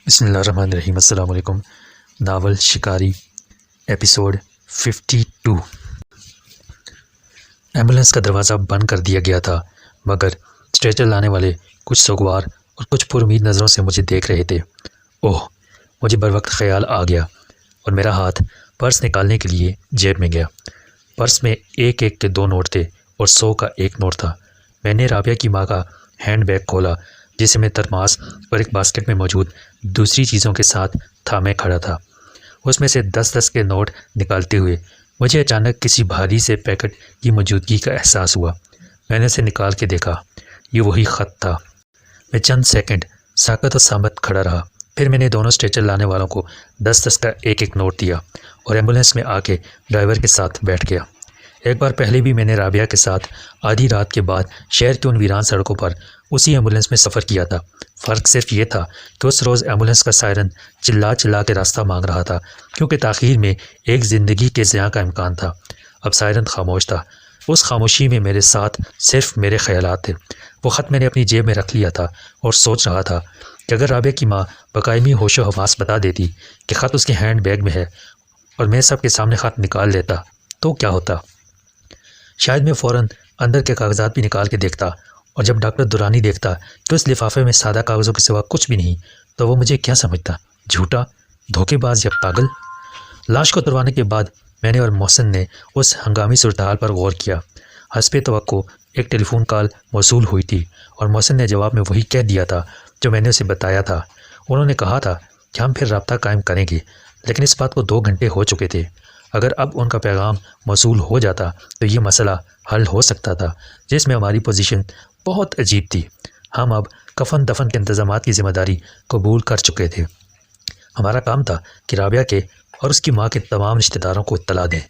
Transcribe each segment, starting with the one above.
بسم اللہ الرحمن الرحیم۔ السلام علیکم۔ ناول شکاری ایپیسوڈ 52۔ ایمبولینس کا دروازہ بند کر دیا گیا تھا، مگر اسٹریچر لانے والے کچھ سوگوار اور کچھ پر امید نظروں سے مجھے دیکھ رہے تھے۔ اوہ، مجھے بروقت خیال آ گیا اور میرا ہاتھ پرس نکالنے کے لیے جیب میں گیا۔ پرس میں 1 کے 2 نوٹ تھے اور 100 کا 1 نوٹ تھا۔ میں نے رابعہ کی ماں کا ہینڈ بیگ کھولا، جسے میں ترماس اور ایک باسکٹ میں موجود دوسری چیزوں کے ساتھ تھامے کھڑا تھا۔ اس میں سے 10 کے نوٹ نکالتے ہوئے مجھے اچانک کسی بھاری سے پیکٹ کی موجودگی کا احساس ہوا۔ میں نے اسے نکال کے دیکھا، یہ وہی خط تھا۔ میں چند سیکنڈ ساکت و صامت کھڑا رہا، پھر میں نے دونوں اسٹریچر لانے والوں کو 10 کا 1 نوٹ دیا اور ایمبولینس میں آ کے ڈرائیور کے ساتھ بیٹھ گیا۔ ایک بار پہلے بھی میں نے رابعہ کے ساتھ آدھی رات کے بعد شہر کی ان ویران سڑکوں پر اسی ایمبولینس میں سفر کیا تھا۔ فرق صرف یہ تھا کہ اس روز ایمبولینس کا سائرن چلا چلا کے راستہ مانگ رہا تھا، کیونکہ تاخیر میں ایک زندگی کے ضیاع کا امکان تھا۔ اب سائرن خاموش تھا۔ اس خاموشی میں میرے ساتھ صرف میرے خیالات تھے۔ وہ خط میں نے اپنی جیب میں رکھ لیا تھا اور سوچ رہا تھا کہ اگر رابعہ کی ماں بقائمی ہوش و حواس بتا دیتی کہ خط اس کے ہینڈ بیگ میں ہے اور میں سب کے سامنے خط نکال لیتا تو کیا ہوتا۔ شاید میں فوراً اندر کے کاغذات بھی نکال کے دیکھتا، اور جب ڈاکٹر دورانی دیکھتا کہ اس لفافے میں سادہ کاغذوں کے سوا کچھ بھی نہیں، تو وہ مجھے کیا سمجھتا؟ جھوٹا، دھوکے باز یا پاگل؟ لاش کو اتروانے کے بعد میں نے اور محسن نے اس ہنگامی صورتحال پر غور کیا۔ حسب توقع ایک ٹیلی فون کال موصول ہوئی تھی اور محسن نے جواب میں وہی کہہ دیا تھا جو میں نے اسے بتایا تھا۔ انہوں نے کہا تھا کہ ہم پھر رابطہ قائم کریں گے، لیکن اس بات کو 2 گھنٹے ہو چکے تھے۔ اگر اب ان کا پیغام موصول ہو جاتا تو یہ مسئلہ حل ہو سکتا تھا، جس میں ہماری پوزیشن بہت عجیب تھی۔ ہم اب کفن دفن کے انتظامات کی ذمہ داری قبول کر چکے تھے۔ ہمارا کام تھا کہ رابعہ کے اور اس کی ماں کے تمام رشتہ داروں کو اطلاع دیں۔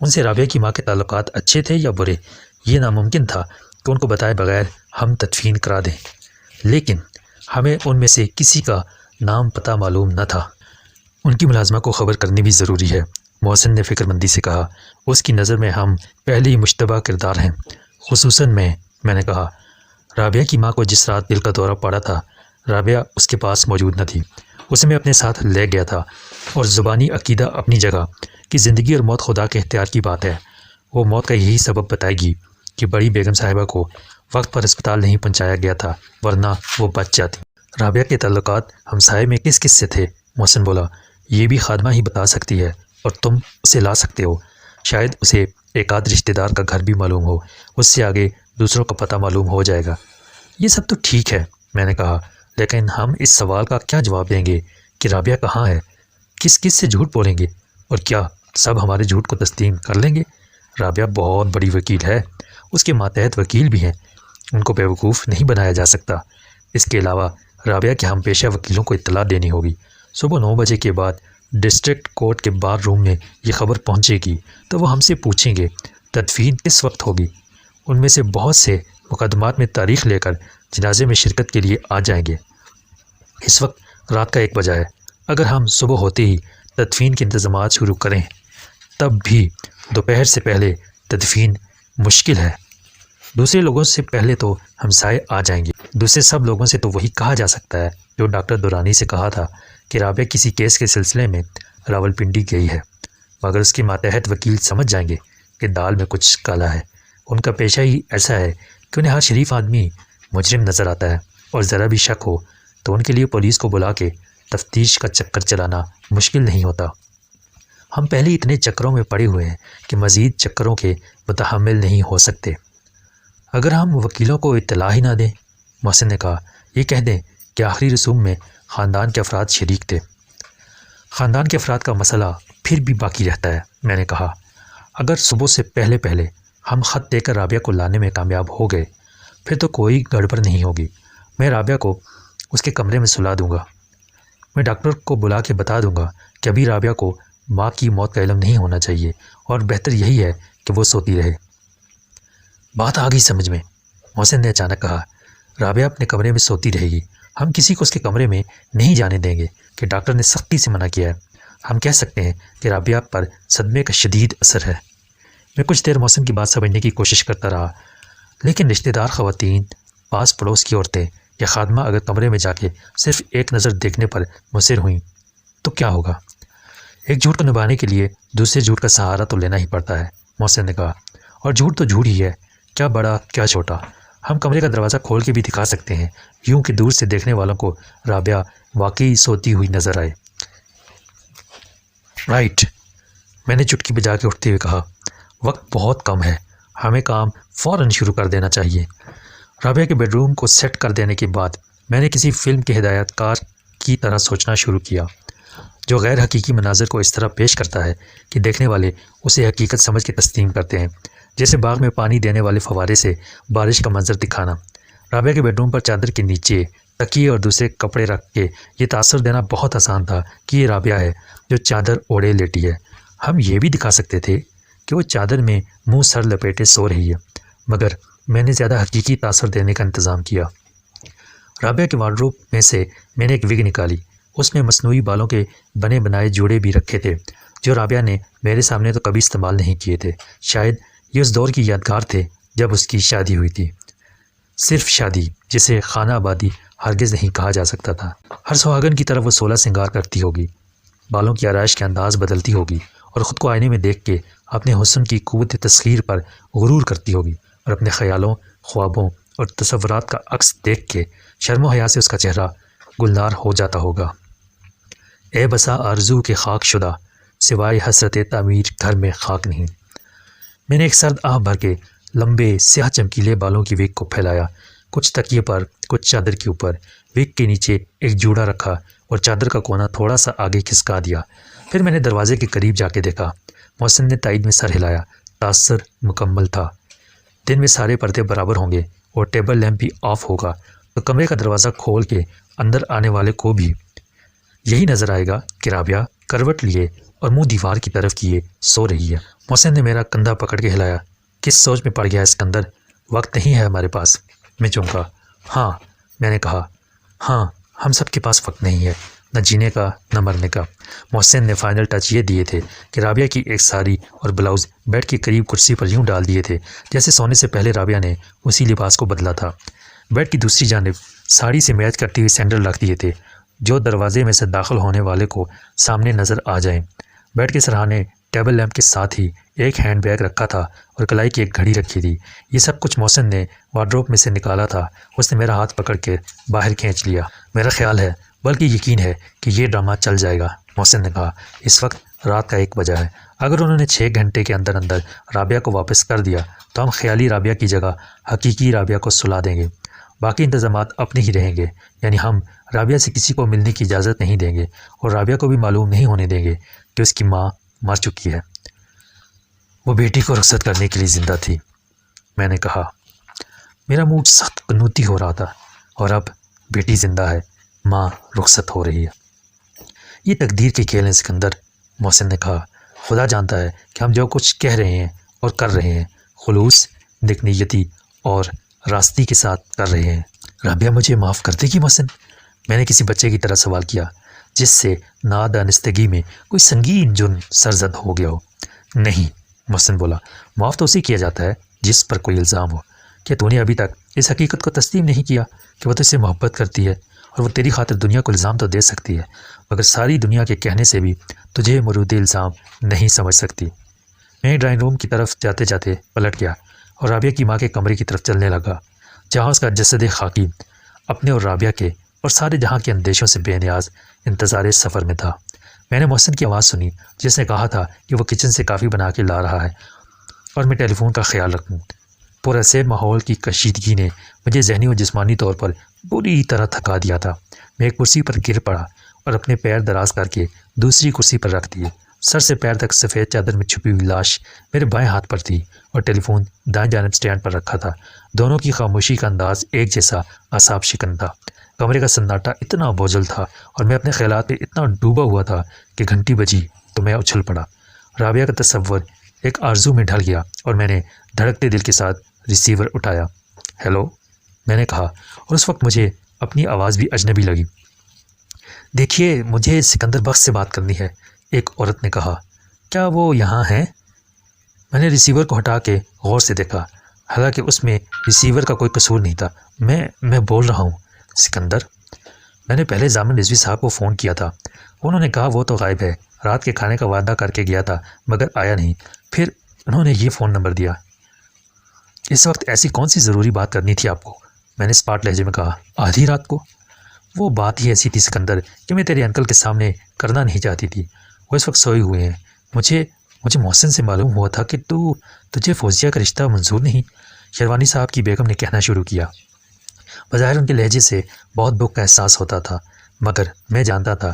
ان سے رابعہ کی ماں کے تعلقات اچھے تھے یا برے، یہ ناممکن تھا کہ ان کو بتائے بغیر ہم تدفین کرا دیں، لیکن ہمیں ان میں سے کسی کا نام پتہ معلوم نہ تھا۔ ان کی ملازمہ کو خبر کرنی بھی ضروری ہے، محسن نے فکر مندی سے کہا۔ اس کی نظر میں ہم پہلے ہی مشتبہ کردار ہیں، خصوصاً میں نے کہا۔ رابعہ کی ماں کو جس رات دل کا دورہ پڑا تھا، رابعہ اس کے پاس موجود نہ تھی۔ اسے میں اپنے ساتھ لے گیا تھا، اور زبانی عقیدہ اپنی جگہ کہ زندگی اور موت خدا کے اختیار کی بات ہے۔ وہ موت کا یہی سبب بتائے گی کہ بڑی بیگم صاحبہ کو وقت پر اسپتال نہیں پہنچایا گیا تھا، ورنہ وہ بچ جاتی۔ رابعہ کے تعلقات ہمسائے میں کس کس سے تھے؟ محسن بولا۔ یہ بھی خادمہ ہی بتا سکتی ہے، اور تم اسے لا سکتے ہو۔ شاید اسے ایک آدھ رشتہ دار کا گھر بھی معلوم ہو، اس سے آگے دوسروں کا پتہ معلوم ہو جائے گا۔ یہ سب تو ٹھیک ہے، میں نے کہا، لیکن ہم اس سوال کا کیا جواب دیں گے کہ رابعہ کہاں ہے؟ کس کس سے جھوٹ بولیں گے، اور کیا سب ہمارے جھوٹ کو تسلیم کر لیں گے؟ رابعہ بہت بڑی وکیل ہے، اس کے ماتحت وکیل بھی ہیں، ان کو بیوقوف نہیں بنایا جا سکتا۔ اس کے علاوہ رابعہ کے ہم پیشہ وکیلوں کو اطلاع دینی ہوگی۔ صبح 9 بجے کے بعد ڈسٹرکٹ کورٹ کے بار روم میں یہ خبر پہنچے گی تو وہ ہم سے پوچھیں گے تدفین کس وقت ہوگی۔ ان میں سے بہت سے مقدمات میں تاریخ لے کر جنازے میں شرکت کے لیے آ جائیں گے۔ اس وقت رات کا 1 بجا ہے۔ اگر ہم صبح ہوتے ہی تدفین کے انتظامات شروع کریں، تب بھی دوپہر سے پہلے تدفین مشکل ہے۔ دوسرے لوگوں سے پہلے تو ہمسائے آ جائیں گے، دوسرے سب لوگوں سے تو وہی کہا جا سکتا ہے جو ڈاکٹر دورانی سے کہا تھا کہ رابعہ کسی کیس کے سلسلے میں راولپنڈی گئی ہے، مگر اس کے ماتحت وکیل سمجھ جائیں گے کہ دال میں کچھ کالا ہے۔ ان کا پیشہ ہی ایسا ہے کہ انہیں ہر شریف آدمی مجرم نظر آتا ہے، اور ذرا بھی شک ہو تو ان کے لیے پولیس کو بلا کے تفتیش کا چکر چلانا مشکل نہیں ہوتا۔ ہم پہلے ہی اتنے چکروں میں پڑے ہوئے ہیں کہ مزید چکروں کے متحمل نہیں ہو سکتے۔ اگر ہم وکیلوں کو اطلاع ہی نہ دیں، محسن نے کہا، یہ کہہ دیں کہ آخری رسوم میں خاندان کے افراد شریک تھے۔ خاندان کے افراد کا مسئلہ پھر بھی باقی رہتا ہے، میں نے کہا۔ اگر صبح سے پہلے ہم خط دے کر رابعہ کو لانے میں کامیاب ہو گئے، پھر تو کوئی گڑبڑ نہیں ہوگی۔ میں رابعہ کو اس کے کمرے میں سلا دوں گا۔ میں ڈاکٹر کو بلا کے بتا دوں گا کہ ابھی رابعہ کو ماں کی موت کا علم نہیں ہونا چاہیے، اور بہتر یہی ہے کہ وہ سوتی رہے۔ بات آ گئی سمجھ میں، محسن نے اچانک کہا۔ رابعہ اپنے کمرے میں سوتی رہے گی، ہم کسی کو اس کے کمرے میں نہیں جانے دیں گے کہ ڈاکٹر نے سختی سے منع کیا ہے۔ ہم کہہ سکتے ہیں کہ رابعہ پر صدمے کا شدید اثر ہے۔ میں کچھ دیر محسن کی بات سمجھنے کی کوشش کرتا رہا، لیکن رشتہ دار خواتین، پاس پڑوس کی عورتیں کہ خادمہ اگر کمرے میں جا کے صرف ایک نظر دیکھنے پر مصر ہوئیں تو کیا ہوگا؟ ایک جھوٹ کو نبھانے کے لیے دوسرے جھوٹ کا سہارا تو لینا ہی پڑتا ہے، محسن نے کہا۔ اور جھوٹ تو جھوٹ ہی ہے، کیا بڑا کیا چھوٹا۔ ہم کمرے کا دروازہ کھول کے بھی دکھا سکتے ہیں، یوں کہ دور سے دیکھنے والوں کو رابعہ واقعی سوتی ہوئی نظر آئے۔ رائٹ، میں نے چٹکی بجا کے اٹھتے ہوئے کہا۔ وقت بہت کم ہے، ہمیں کام فوراً شروع کر دینا چاہیے۔ رابعہ کے بیڈ روم کو سیٹ کر دینے کے بعد میں نے کسی فلم کے ہدایت کار کی طرح سوچنا شروع کیا، جو غیر حقیقی مناظر کو اس طرح پیش کرتا ہے کہ دیکھنے والے اسے حقیقت سمجھ کے تسلیم کرتے ہیں، جیسے باغ میں پانی دینے والے فوارے سے بارش کا منظر دکھانا۔ رابعہ کے بیڈ روم پر چادر کے نیچے تکیے اور دوسرے کپڑے رکھ کے یہ تاثر دینا بہت آسان تھا کہ یہ رابعہ ہے جو چادر اوڑھے لیٹی ہے۔ ہم یہ بھی دکھا سکتے تھے کہ وہ چادر میں منہ سر لپیٹے سو رہی ہے، مگر میں نے زیادہ حقیقی تاثر دینے کا انتظام کیا۔ رابعہ کے وارڈروب میں سے میں نے ایک وگ نکالی۔ اس میں مصنوعی بالوں کے بنے بنائے جوڑے بھی رکھے تھے، جو رابعہ نے میرے سامنے تو کبھی استعمال نہیں کیے تھے۔ شاید یہ اس دور کی یادگار تھے جب اس کی شادی ہوئی تھی، صرف شادی جسے خانہ آبادی ہرگز نہیں کہا جا سکتا تھا۔ ہر سہاگن کی طرف وہ 16 سنگار کرتی ہوگی، بالوں کی آرائش کے انداز بدلتی ہوگی اور خود کو آئینے میں دیکھ کے اپنے حسن کی قوت تسخیر پر غرور کرتی ہوگی، اور اپنے خیالوں، خوابوں اور تصورات کا عکس دیکھ کے شرم و حیا سے اس کا چہرہ گلنار ہو جاتا ہوگا۔ اے بسا آرزو کے خاک شدہ، سوائے حسرت تعمیر گھر میں خاک نہیں۔ میں نے ایک سرد آہ بھر کے لمبے سیاہ چمکیلے بالوں کی وگ کو پھیلایا، کچھ تکیے پر، کچھ چادر کے اوپر۔ وگ کے نیچے ایک جوڑا رکھا اور چادر کا کونا تھوڑا سا آگے کھسکا دیا۔ پھر میں نے دروازے کے قریب جا کے دیکھا۔ محسن نے تائید میں سر ہلایا۔ تاثر مکمل تھا۔ دن میں سارے پردے برابر ہوں گے اور ٹیبل لیمپ بھی آف ہوگا تو کمرے کا دروازہ کھول کے اندر آنے والے کو بھی یہی نظر آئے گا کہ رابعہ کروٹ لیے اور منہ دیوار کی طرف کیے سو رہی ہے۔ محسن نے میرا کندھا پکڑ کے ہلایا۔ کس سوچ میں پڑ گیا اسکندر؟ وقت نہیں ہے ہمارے پاس۔ میں چونکا۔ ہاں، میں نے کہا، ہاں، ہم سب کے پاس وقت نہیں ہے، نہ جینے کا نہ مرنے کا۔ محسن نے فائنل ٹچ یہ دیے تھے کہ رابعہ کی ایک ساری اور بلاؤز بیڈ کے قریب کرسی پر یوں ڈال دیے تھے جیسے سونے سے پہلے رابعہ نے اسی لباس کو بدلا تھا۔ بیڈ کی دوسری جانب ساڑی سے میچ کرتی ہوئی سینڈل رکھ دیے تھے جو دروازے میں سے داخل ہونے والے کو سامنے نظر آ جائیں۔ بیڈ کے سرہانے ٹیبل لیمپ کے ساتھ ہی ایک ہینڈ بیگ رکھا تھا اور کلائی کی ایک گھڑی رکھی تھی۔ یہ سب کچھ محسن نے وارڈروب میں سے نکالا تھا۔ اس نے میرا ہاتھ پکڑ کے باہر کھینچ لیا۔ میرا خیال ہے، بلکہ یقین ہے کہ یہ ڈرامہ چل جائے گا، محسن نے کہا۔ اس وقت رات کا 1 بجا ہے۔ اگر انہوں نے 6 گھنٹے کے اندر اندر رابعہ کو واپس کر دیا تو ہم خیالی رابعہ کی جگہ حقیقی رابعہ کو سلا دیں گے۔ باقی انتظامات اپنے ہی رہیں گے، یعنی ہم رابعہ سے کسی کو ملنے کی اجازت نہیں دیں گے اور رابعہ کو بھی معلوم نہیں ہونے دیں گے کہ اس کی ماں مر چکی ہے۔ وہ بیٹی کو رخصت کرنے کے لیے زندہ تھی، میں نے کہا۔ میرا موڈ سخت قنوتی ہو رہا تھا، اور اب بیٹی زندہ ہے، ماں رخصت ہو رہی ہے۔ یہ تقدیر کے کھیل ہیں سکندر، محسن نے کہا۔ خدا جانتا ہے کہ ہم جو کچھ کہہ رہے ہیں اور کر رہے ہیں خلوص، نیکنیتی اور راستی کے ساتھ کر رہے ہیں۔ رابعہ مجھے معاف کر دے گی محسن؟ میں نے کسی بچے کی طرح سوال کیا جس سے نادانستگی میں کوئی سنگین جرم سرزد ہو گیا ہو۔ نہیں، محسن بولا، معاف تو اسے کیا جاتا ہے جس پر کوئی الزام ہو۔ کیا تو نے ابھی تک اس حقیقت کو تسلیم نہیں کیا کہ وہ تجھ سے محبت کرتی ہے اور وہ تیری خاطر دنیا کو الزام تو دے سکتی ہے، مگر ساری دنیا کے کہنے سے بھی تجھے مورد الزام نہیں سمجھ سکتی؟ میں ڈرائنگ روم کی طرف جاتے جاتے پلٹ گیا اور رابعہ کی ماں کے کمرے کی طرف چلنے لگا، جہاں اس کا جسد خاکی اپنے اور رابعہ کے اور سارے جہاں کے اندیشوں سے بے نیاز انتظار سفر میں تھا۔ میں نے محسن کی آواز سنی جس نے کہا تھا کہ وہ کچن سے کافی بنا کے لا رہا ہے اور میں ٹیلی فون کا خیال رکھوں۔ پراسے ماحول کی کشیدگی نے مجھے ذہنی اور جسمانی طور پر بری طرح تھکا دیا تھا۔ میں ایک کرسی پر گر پڑا اور اپنے پیر دراز کر کے دوسری کرسی پر رکھ دیے۔ سر سے پیر تک سفید چادر میں چھپی ہوئی لاش میرے بائیں ہاتھ پر تھی اور ٹیلی فون دائیں جانب سٹینڈ پر رکھا تھا۔ دونوں کی خاموشی کا انداز ایک جیسا اعصاب شکن تھا۔ کمرے کا سناٹا اتنا بوجھل تھا اور میں اپنے خیالات میں اتنا ڈوبا ہوا تھا کہ گھنٹی بجی تو میں اچھل پڑا۔ رابعہ کا تصور ایک آرزو میں ڈھل گیا اور میں نے دھڑکتے دل کے ساتھ ریسیور اٹھایا۔ ہیلو، میں نے کہا، اور اس وقت مجھے اپنی آواز بھی اجنبی لگی۔ دیکھیے، مجھے سکندر بخش سے بات کرنی ہے، ایک عورت نے کہا۔ کیا وہ یہاں ہیں؟ میں نے ریسیور کو ہٹا کے غور سے دیکھا، حالانکہ اس میں ریسیور کا کوئی قصور نہیں تھا۔ میں بول رہا ہوں، سکندر، میں نے پہلے ضامن رضوی صاحب کو فون کیا تھا، انہوں نے کہا وہ تو غائب ہے، رات کے کھانے کا وعدہ کر کے گیا تھا مگر آیا نہیں، پھر انہوں نے یہ فون نمبر دیا۔ اس وقت ایسی کون سی ضروری بات کرنی تھی آپ کو؟ میں نے اسپاٹ لہجے میں کہا۔ آدھی رات کو؟ وہ بات ہی ایسی تھی سکندر کہ میں تیرے انکل کے سامنے کرنا نہیں چاہتی تھی، وہ اس وقت سوئے ہوئے ہیں۔ مجھے محسن سے معلوم ہوا تھا کہ تجھے فوزیہ کا رشتہ منظور نہیں، شیروانی صاحب کی بیگم نے کہنا شروع کیا۔ بظاہر ان کے لہجے سے بہت دکھ کا احساس ہوتا تھا، مگر میں جانتا تھا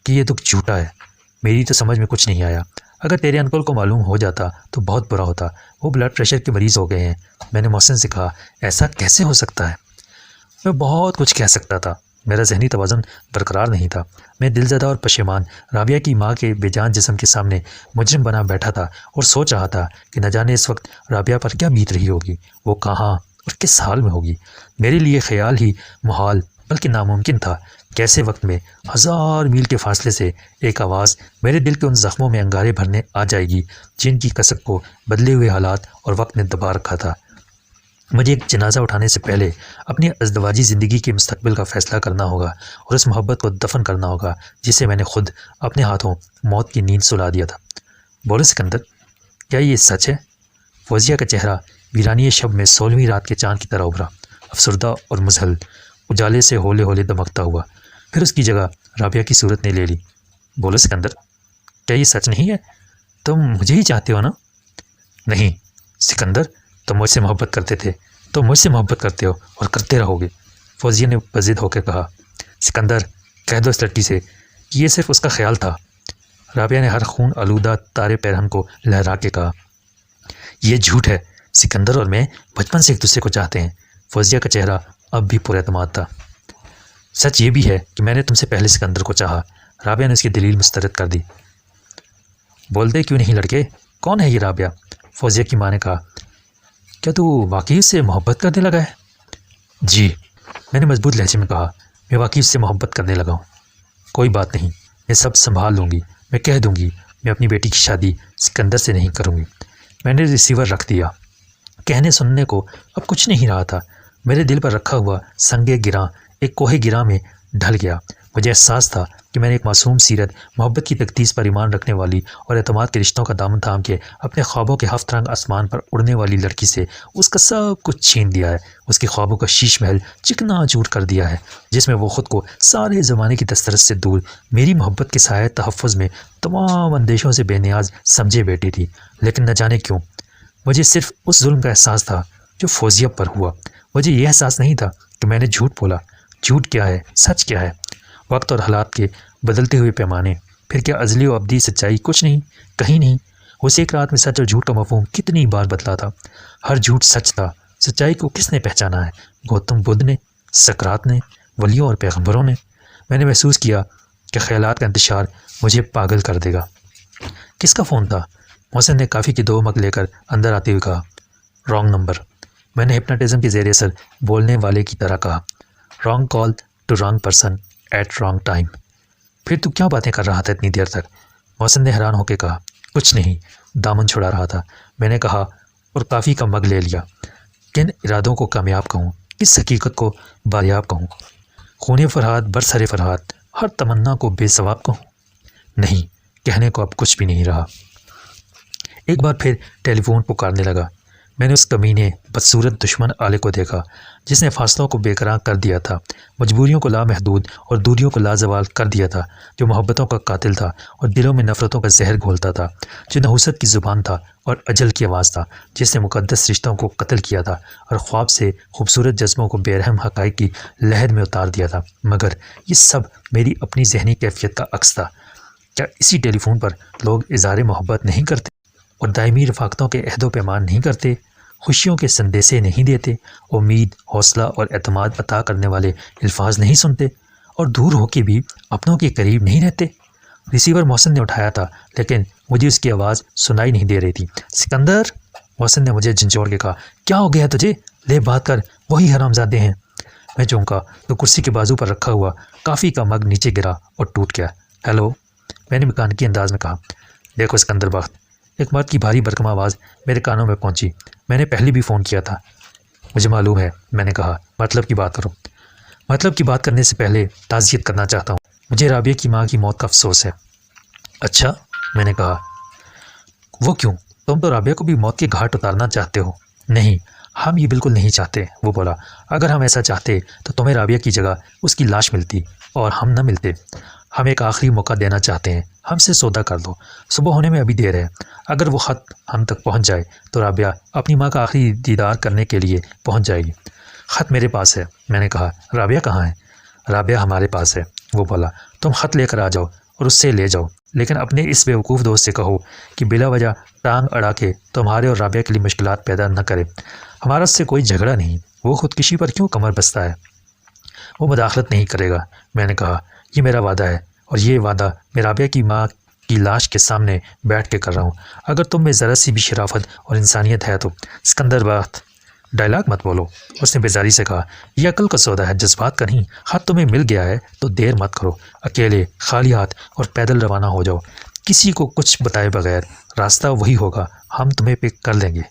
کہ یہ دکھ جھوٹا ہے۔ میری تو سمجھ میں کچھ نہیں آیا۔ اگر تیرے انکل کو معلوم ہو جاتا تو بہت برا ہوتا، وہ بلڈ پریشر کے مریض ہو گئے ہیں۔ میں نے محسن سے کہا، ایسا کیسے ہو سکتا ہے؟ میں بہت کچھ کہہ سکتا تھا، میرا ذہنی توازن برقرار نہیں تھا۔ میں دل زدہ اور پشیمان رابعہ کی ماں کے بے جان جسم کے سامنے مجرم بنا بیٹھا تھا اور سوچ رہا تھا کہ نہ جانے اس وقت رابعہ پر کیا بیت رہی ہوگی، وہ کہاں اور کس حال میں ہوگی۔ میرے لیے خیال ہی محال بلکہ ناممکن تھا کہ ایسے وقت میں 1000 میل کے فاصلے سے ایک آواز میرے دل کے ان زخموں میں انگارے بھرنے آ جائے گی جن کی کسک کو بدلے ہوئے حالات اور وقت نے دبا رکھا تھا۔ مجھے ایک جنازہ اٹھانے سے پہلے اپنی ازدواجی زندگی کے مستقبل کا فیصلہ کرنا ہوگا اور اس محبت کو دفن کرنا ہوگا جسے میں نے خود اپنے ہاتھوں موت کی نیند سلا دیا تھا۔ بولے سکندر، کیا یہ سچ ہے؟ فوزیہ کا چہرہ ویرانی شب میں 16ویں رات کے چاند کی طرح ابھرا، افسردہ اور مذہل، اجالے سے ہولے ہولے دمکتا ہوا۔ پھر اس کی جگہ رابعہ کی صورت نے لے لی۔ بولے سکندر، کیا یہ سچ نہیں ہے؟ تم مجھے ہی چاہتے ہو نا؟ نہیں سکندر، تم مجھ سے محبت کرتے تھے، تم مجھ سے محبت کرتے ہو اور کرتے رہو گے، فوزیہ نے بضد ہو کے کہا۔ سکندر، کہہ دو اس لڑکی سے کہ یہ صرف اس کا خیال تھا۔ رابعہ نے ہر خون آلودہ تارے پیرہن کو لہرا کے کہا۔ یہ جھوٹ ہے، سکندر اور میں بچپن سے ایک دوسرے کو چاہتے ہیں۔ فوزیہ کا چہرہ اب بھی پر اعتماد تھا۔ سچ یہ بھی ہے کہ میں نے تم سے پہلے سکندر کو چاہا۔ رابعہ نے اس کی دلیل مسترد کر دی۔ بولتے کیوں نہیں لڑکے، کون ہے یہ رابعہ؟ فوزیہ کی ماں نے کہا۔ کیا تو واقعی اس سے محبت کرنے لگا ہے؟ جی، میں نے مضبوط لہجے میں کہا، میں واقعی اس سے محبت کرنے لگا ہوں۔ کوئی بات نہیں، میں سب سنبھال لوں گی، میں کہہ دوں گی میں اپنی بیٹی کی شادی سکندر سے نہیں کروں گی۔ میں نے ریسیور رکھ دیا، کہنے سننے کو اب کچھ نہیں رہا تھا۔ میرے دل پر رکھا ہوا سنگ گراں ایک کوہ گراں میں ڈھل گیا۔ مجھے احساس تھا کہ میں نے ایک معصوم سیرت، محبت کی تقدیس پر ایمان رکھنے والی اور اعتماد کے رشتوں کا دامن تھام کے اپنے خوابوں کے ہفت رنگ آسمان پر اڑنے والی لڑکی سے اس کا سب کچھ چھین دیا ہے، اس کے خوابوں کا شیش محل چکنا چور کر دیا ہے، جس میں وہ خود کو سارے زمانے کی دسترس سے دور میری محبت کے سائے تحفظ میں تمام اندیشوں سے بے نیاز سمجھے بیٹھی تھی۔ لیکن نہ جانے کیوں مجھے صرف اس ظلم کا احساس تھا جو فوزیہ پر ہوا۔ مجھے یہ احساس نہیں تھا کہ میں نے جھوٹ بولا۔ جھوٹ کیا ہے، سچ کیا ہے؟ وقت اور حالات کے بدلتے ہوئے پیمانے، پھر کیا ازلی و ابدی سچائی کچھ نہیں، کہیں نہیں؟ اس ایک رات میں سچ اور جھوٹ کا مفہوم کتنی بار بدلا تھا۔ ہر جھوٹ سچ تھا۔ سچائی کو کس نے پہچانا ہے؟ گوتم بدھ نے، سقراط نے، ولیوں اور پیغمبروں نے۔ میں نے محسوس کیا کہ خیالات کا انتشار مجھے پاگل کر دے گا۔ کس کا فون تھا؟ محسن نے کافی کی 2 مگ لے کر اندر آتے ہوئے کہا۔ رانگ نمبر، میں نے ہپناٹزم کے زیر اثر بولنے والے کی طرح کہا۔ Wrong call to wrong person at wrong time. پھر تو کیا باتیں کر رہا تھا اتنی دیر تک؟ محسن نے حیران ہو کے کہا۔ کچھ نہیں، دامن چھڑا رہا تھا، میں نے کہا، اور کافی کا مگ لے لیا۔ کن ارادوں کو کامیاب کہوں، کس حقیقت کو باریاب کہوں؟ خون فرحات برسر فرحات، ہر تمنا کو بے ثواب کہوں؟ نہیں، کہنے کو اب کچھ بھی نہیں رہا۔ ایک بار پھر ٹیلی فون پکارنے لگا۔ میں نے اس کمینے بدصورت دشمن آلے کو دیکھا جس نے فاصلوں کو بے قرار کر دیا تھا، مجبوریوں کو لامحدود اور دوریوں کو لازوال کر دیا تھا، جو محبتوں کا قاتل تھا اور دلوں میں نفرتوں کا زہر گھولتا تھا، جو نحوست کی زبان تھا اور اجل کی آواز تھا، جس نے مقدس رشتوں کو قتل کیا تھا اور خواب سے خوبصورت جذبوں کو بے رحم حقائق کی لہر میں اتار دیا تھا۔ مگر یہ سب میری اپنی ذہنی کیفیت کا عکس تھا۔ کیا اسی ٹیلی فون پر لوگ اظہار محبت نہیں کرتے اور دائمی رفاقتوں کے عہد و پیمان نہیں کرتے، خوشیوں کے سندیسے نہیں دیتے، امید، حوصلہ اور اعتماد عطا کرنے والے الفاظ نہیں سنتے، اور دور ہو کے بھی اپنوں کے قریب نہیں رہتے؟ ریسیور محسن نے اٹھایا تھا، لیکن مجھے اس کی آواز سنائی نہیں دے رہی تھی۔ سکندر، محسن نے مجھے جھنجھوڑ کے کہا، کیا ہو گیا تجھے؟ لے بات کر، وہی حرامزادے ہیں۔ میں چونکا تو کرسی کے بازو پر رکھا ہوا کافی کا مگ نیچے گرا اور ٹوٹ گیا۔ ہیلو، میں نے مکانکی انداز میں کہا۔ دیکھو سکندر بخت، ایک مرد کی بھاری بھرکم آواز میرے کانوں میں پہنچی۔ میں نے پہلے بھی فون کیا تھا۔ مجھے معلوم ہے، میں نے کہا، مطلب کی بات کرو۔ مطلب کی بات کرنے سے پہلے تعزیت کرنا چاہتا ہوں، مجھے رابعہ کی ماں کی موت کا افسوس ہے۔ اچھا، میں نے کہا، وہ کیوں؟ تم تو رابعہ کو بھی موت کے گھاٹ اتارنا چاہتے ہو۔ نہیں، ہم یہ بالکل نہیں چاہتے، وہ بولا۔ اگر ہم ایسا چاہتے تو تمہیں رابعہ کی جگہ اس کی لاش ملتی اور ہم نہ ملتے۔ ہم ایک آخری موقع دینا چاہتے ہیں، ہم سے سودا کر دو، صبح ہونے میں ابھی دیر ہے۔ اگر وہ خط ہم تک پہنچ جائے تو رابعہ اپنی ماں کا آخری دیدار کرنے کے لیے پہنچ جائے گی۔ خط میرے پاس ہے، میں نے کہا۔ رابعہ کہاں ہے؟ رابعہ ہمارے پاس ہے، وہ بولا۔ تم خط لے کر آ جاؤ اور اس سے لے جاؤ، لیکن اپنے اس بیوقوف دوست سے کہو کہ بلا وجہ ٹانگ اڑا کے تمہارے اور رابعہ کے لیے مشکلات پیدا نہ کرے۔ ہمارا اس سے کوئی جھگڑا نہیں، وہ خودکشی پر کیوں کمر بستہ ہے؟ وہ مداخلت نہیں کرے گا، میں نے کہا۔ یہ میرا وعدہ ہے، اور یہ وعدہ میں رابعہ کی ماں کی لاش کے سامنے بیٹھ کے کر رہا ہوں۔ اگر تم میں ذرا سی بھی شرافت اور انسانیت ہے تو سکندر بات ڈائلاگ مت بولو، اس نے بیزاری سے کہا۔ یہ عقل کا سودا ہے، جذبات کا نہیں۔ خط تمہیں مل گیا ہے تو دیر مت کرو، اکیلے خالی ہاتھ اور پیدل روانہ ہو جاؤ، کسی کو کچھ بتائے بغیر۔ راستہ وہی ہوگا، ہم تمہیں پک کر لیں گے۔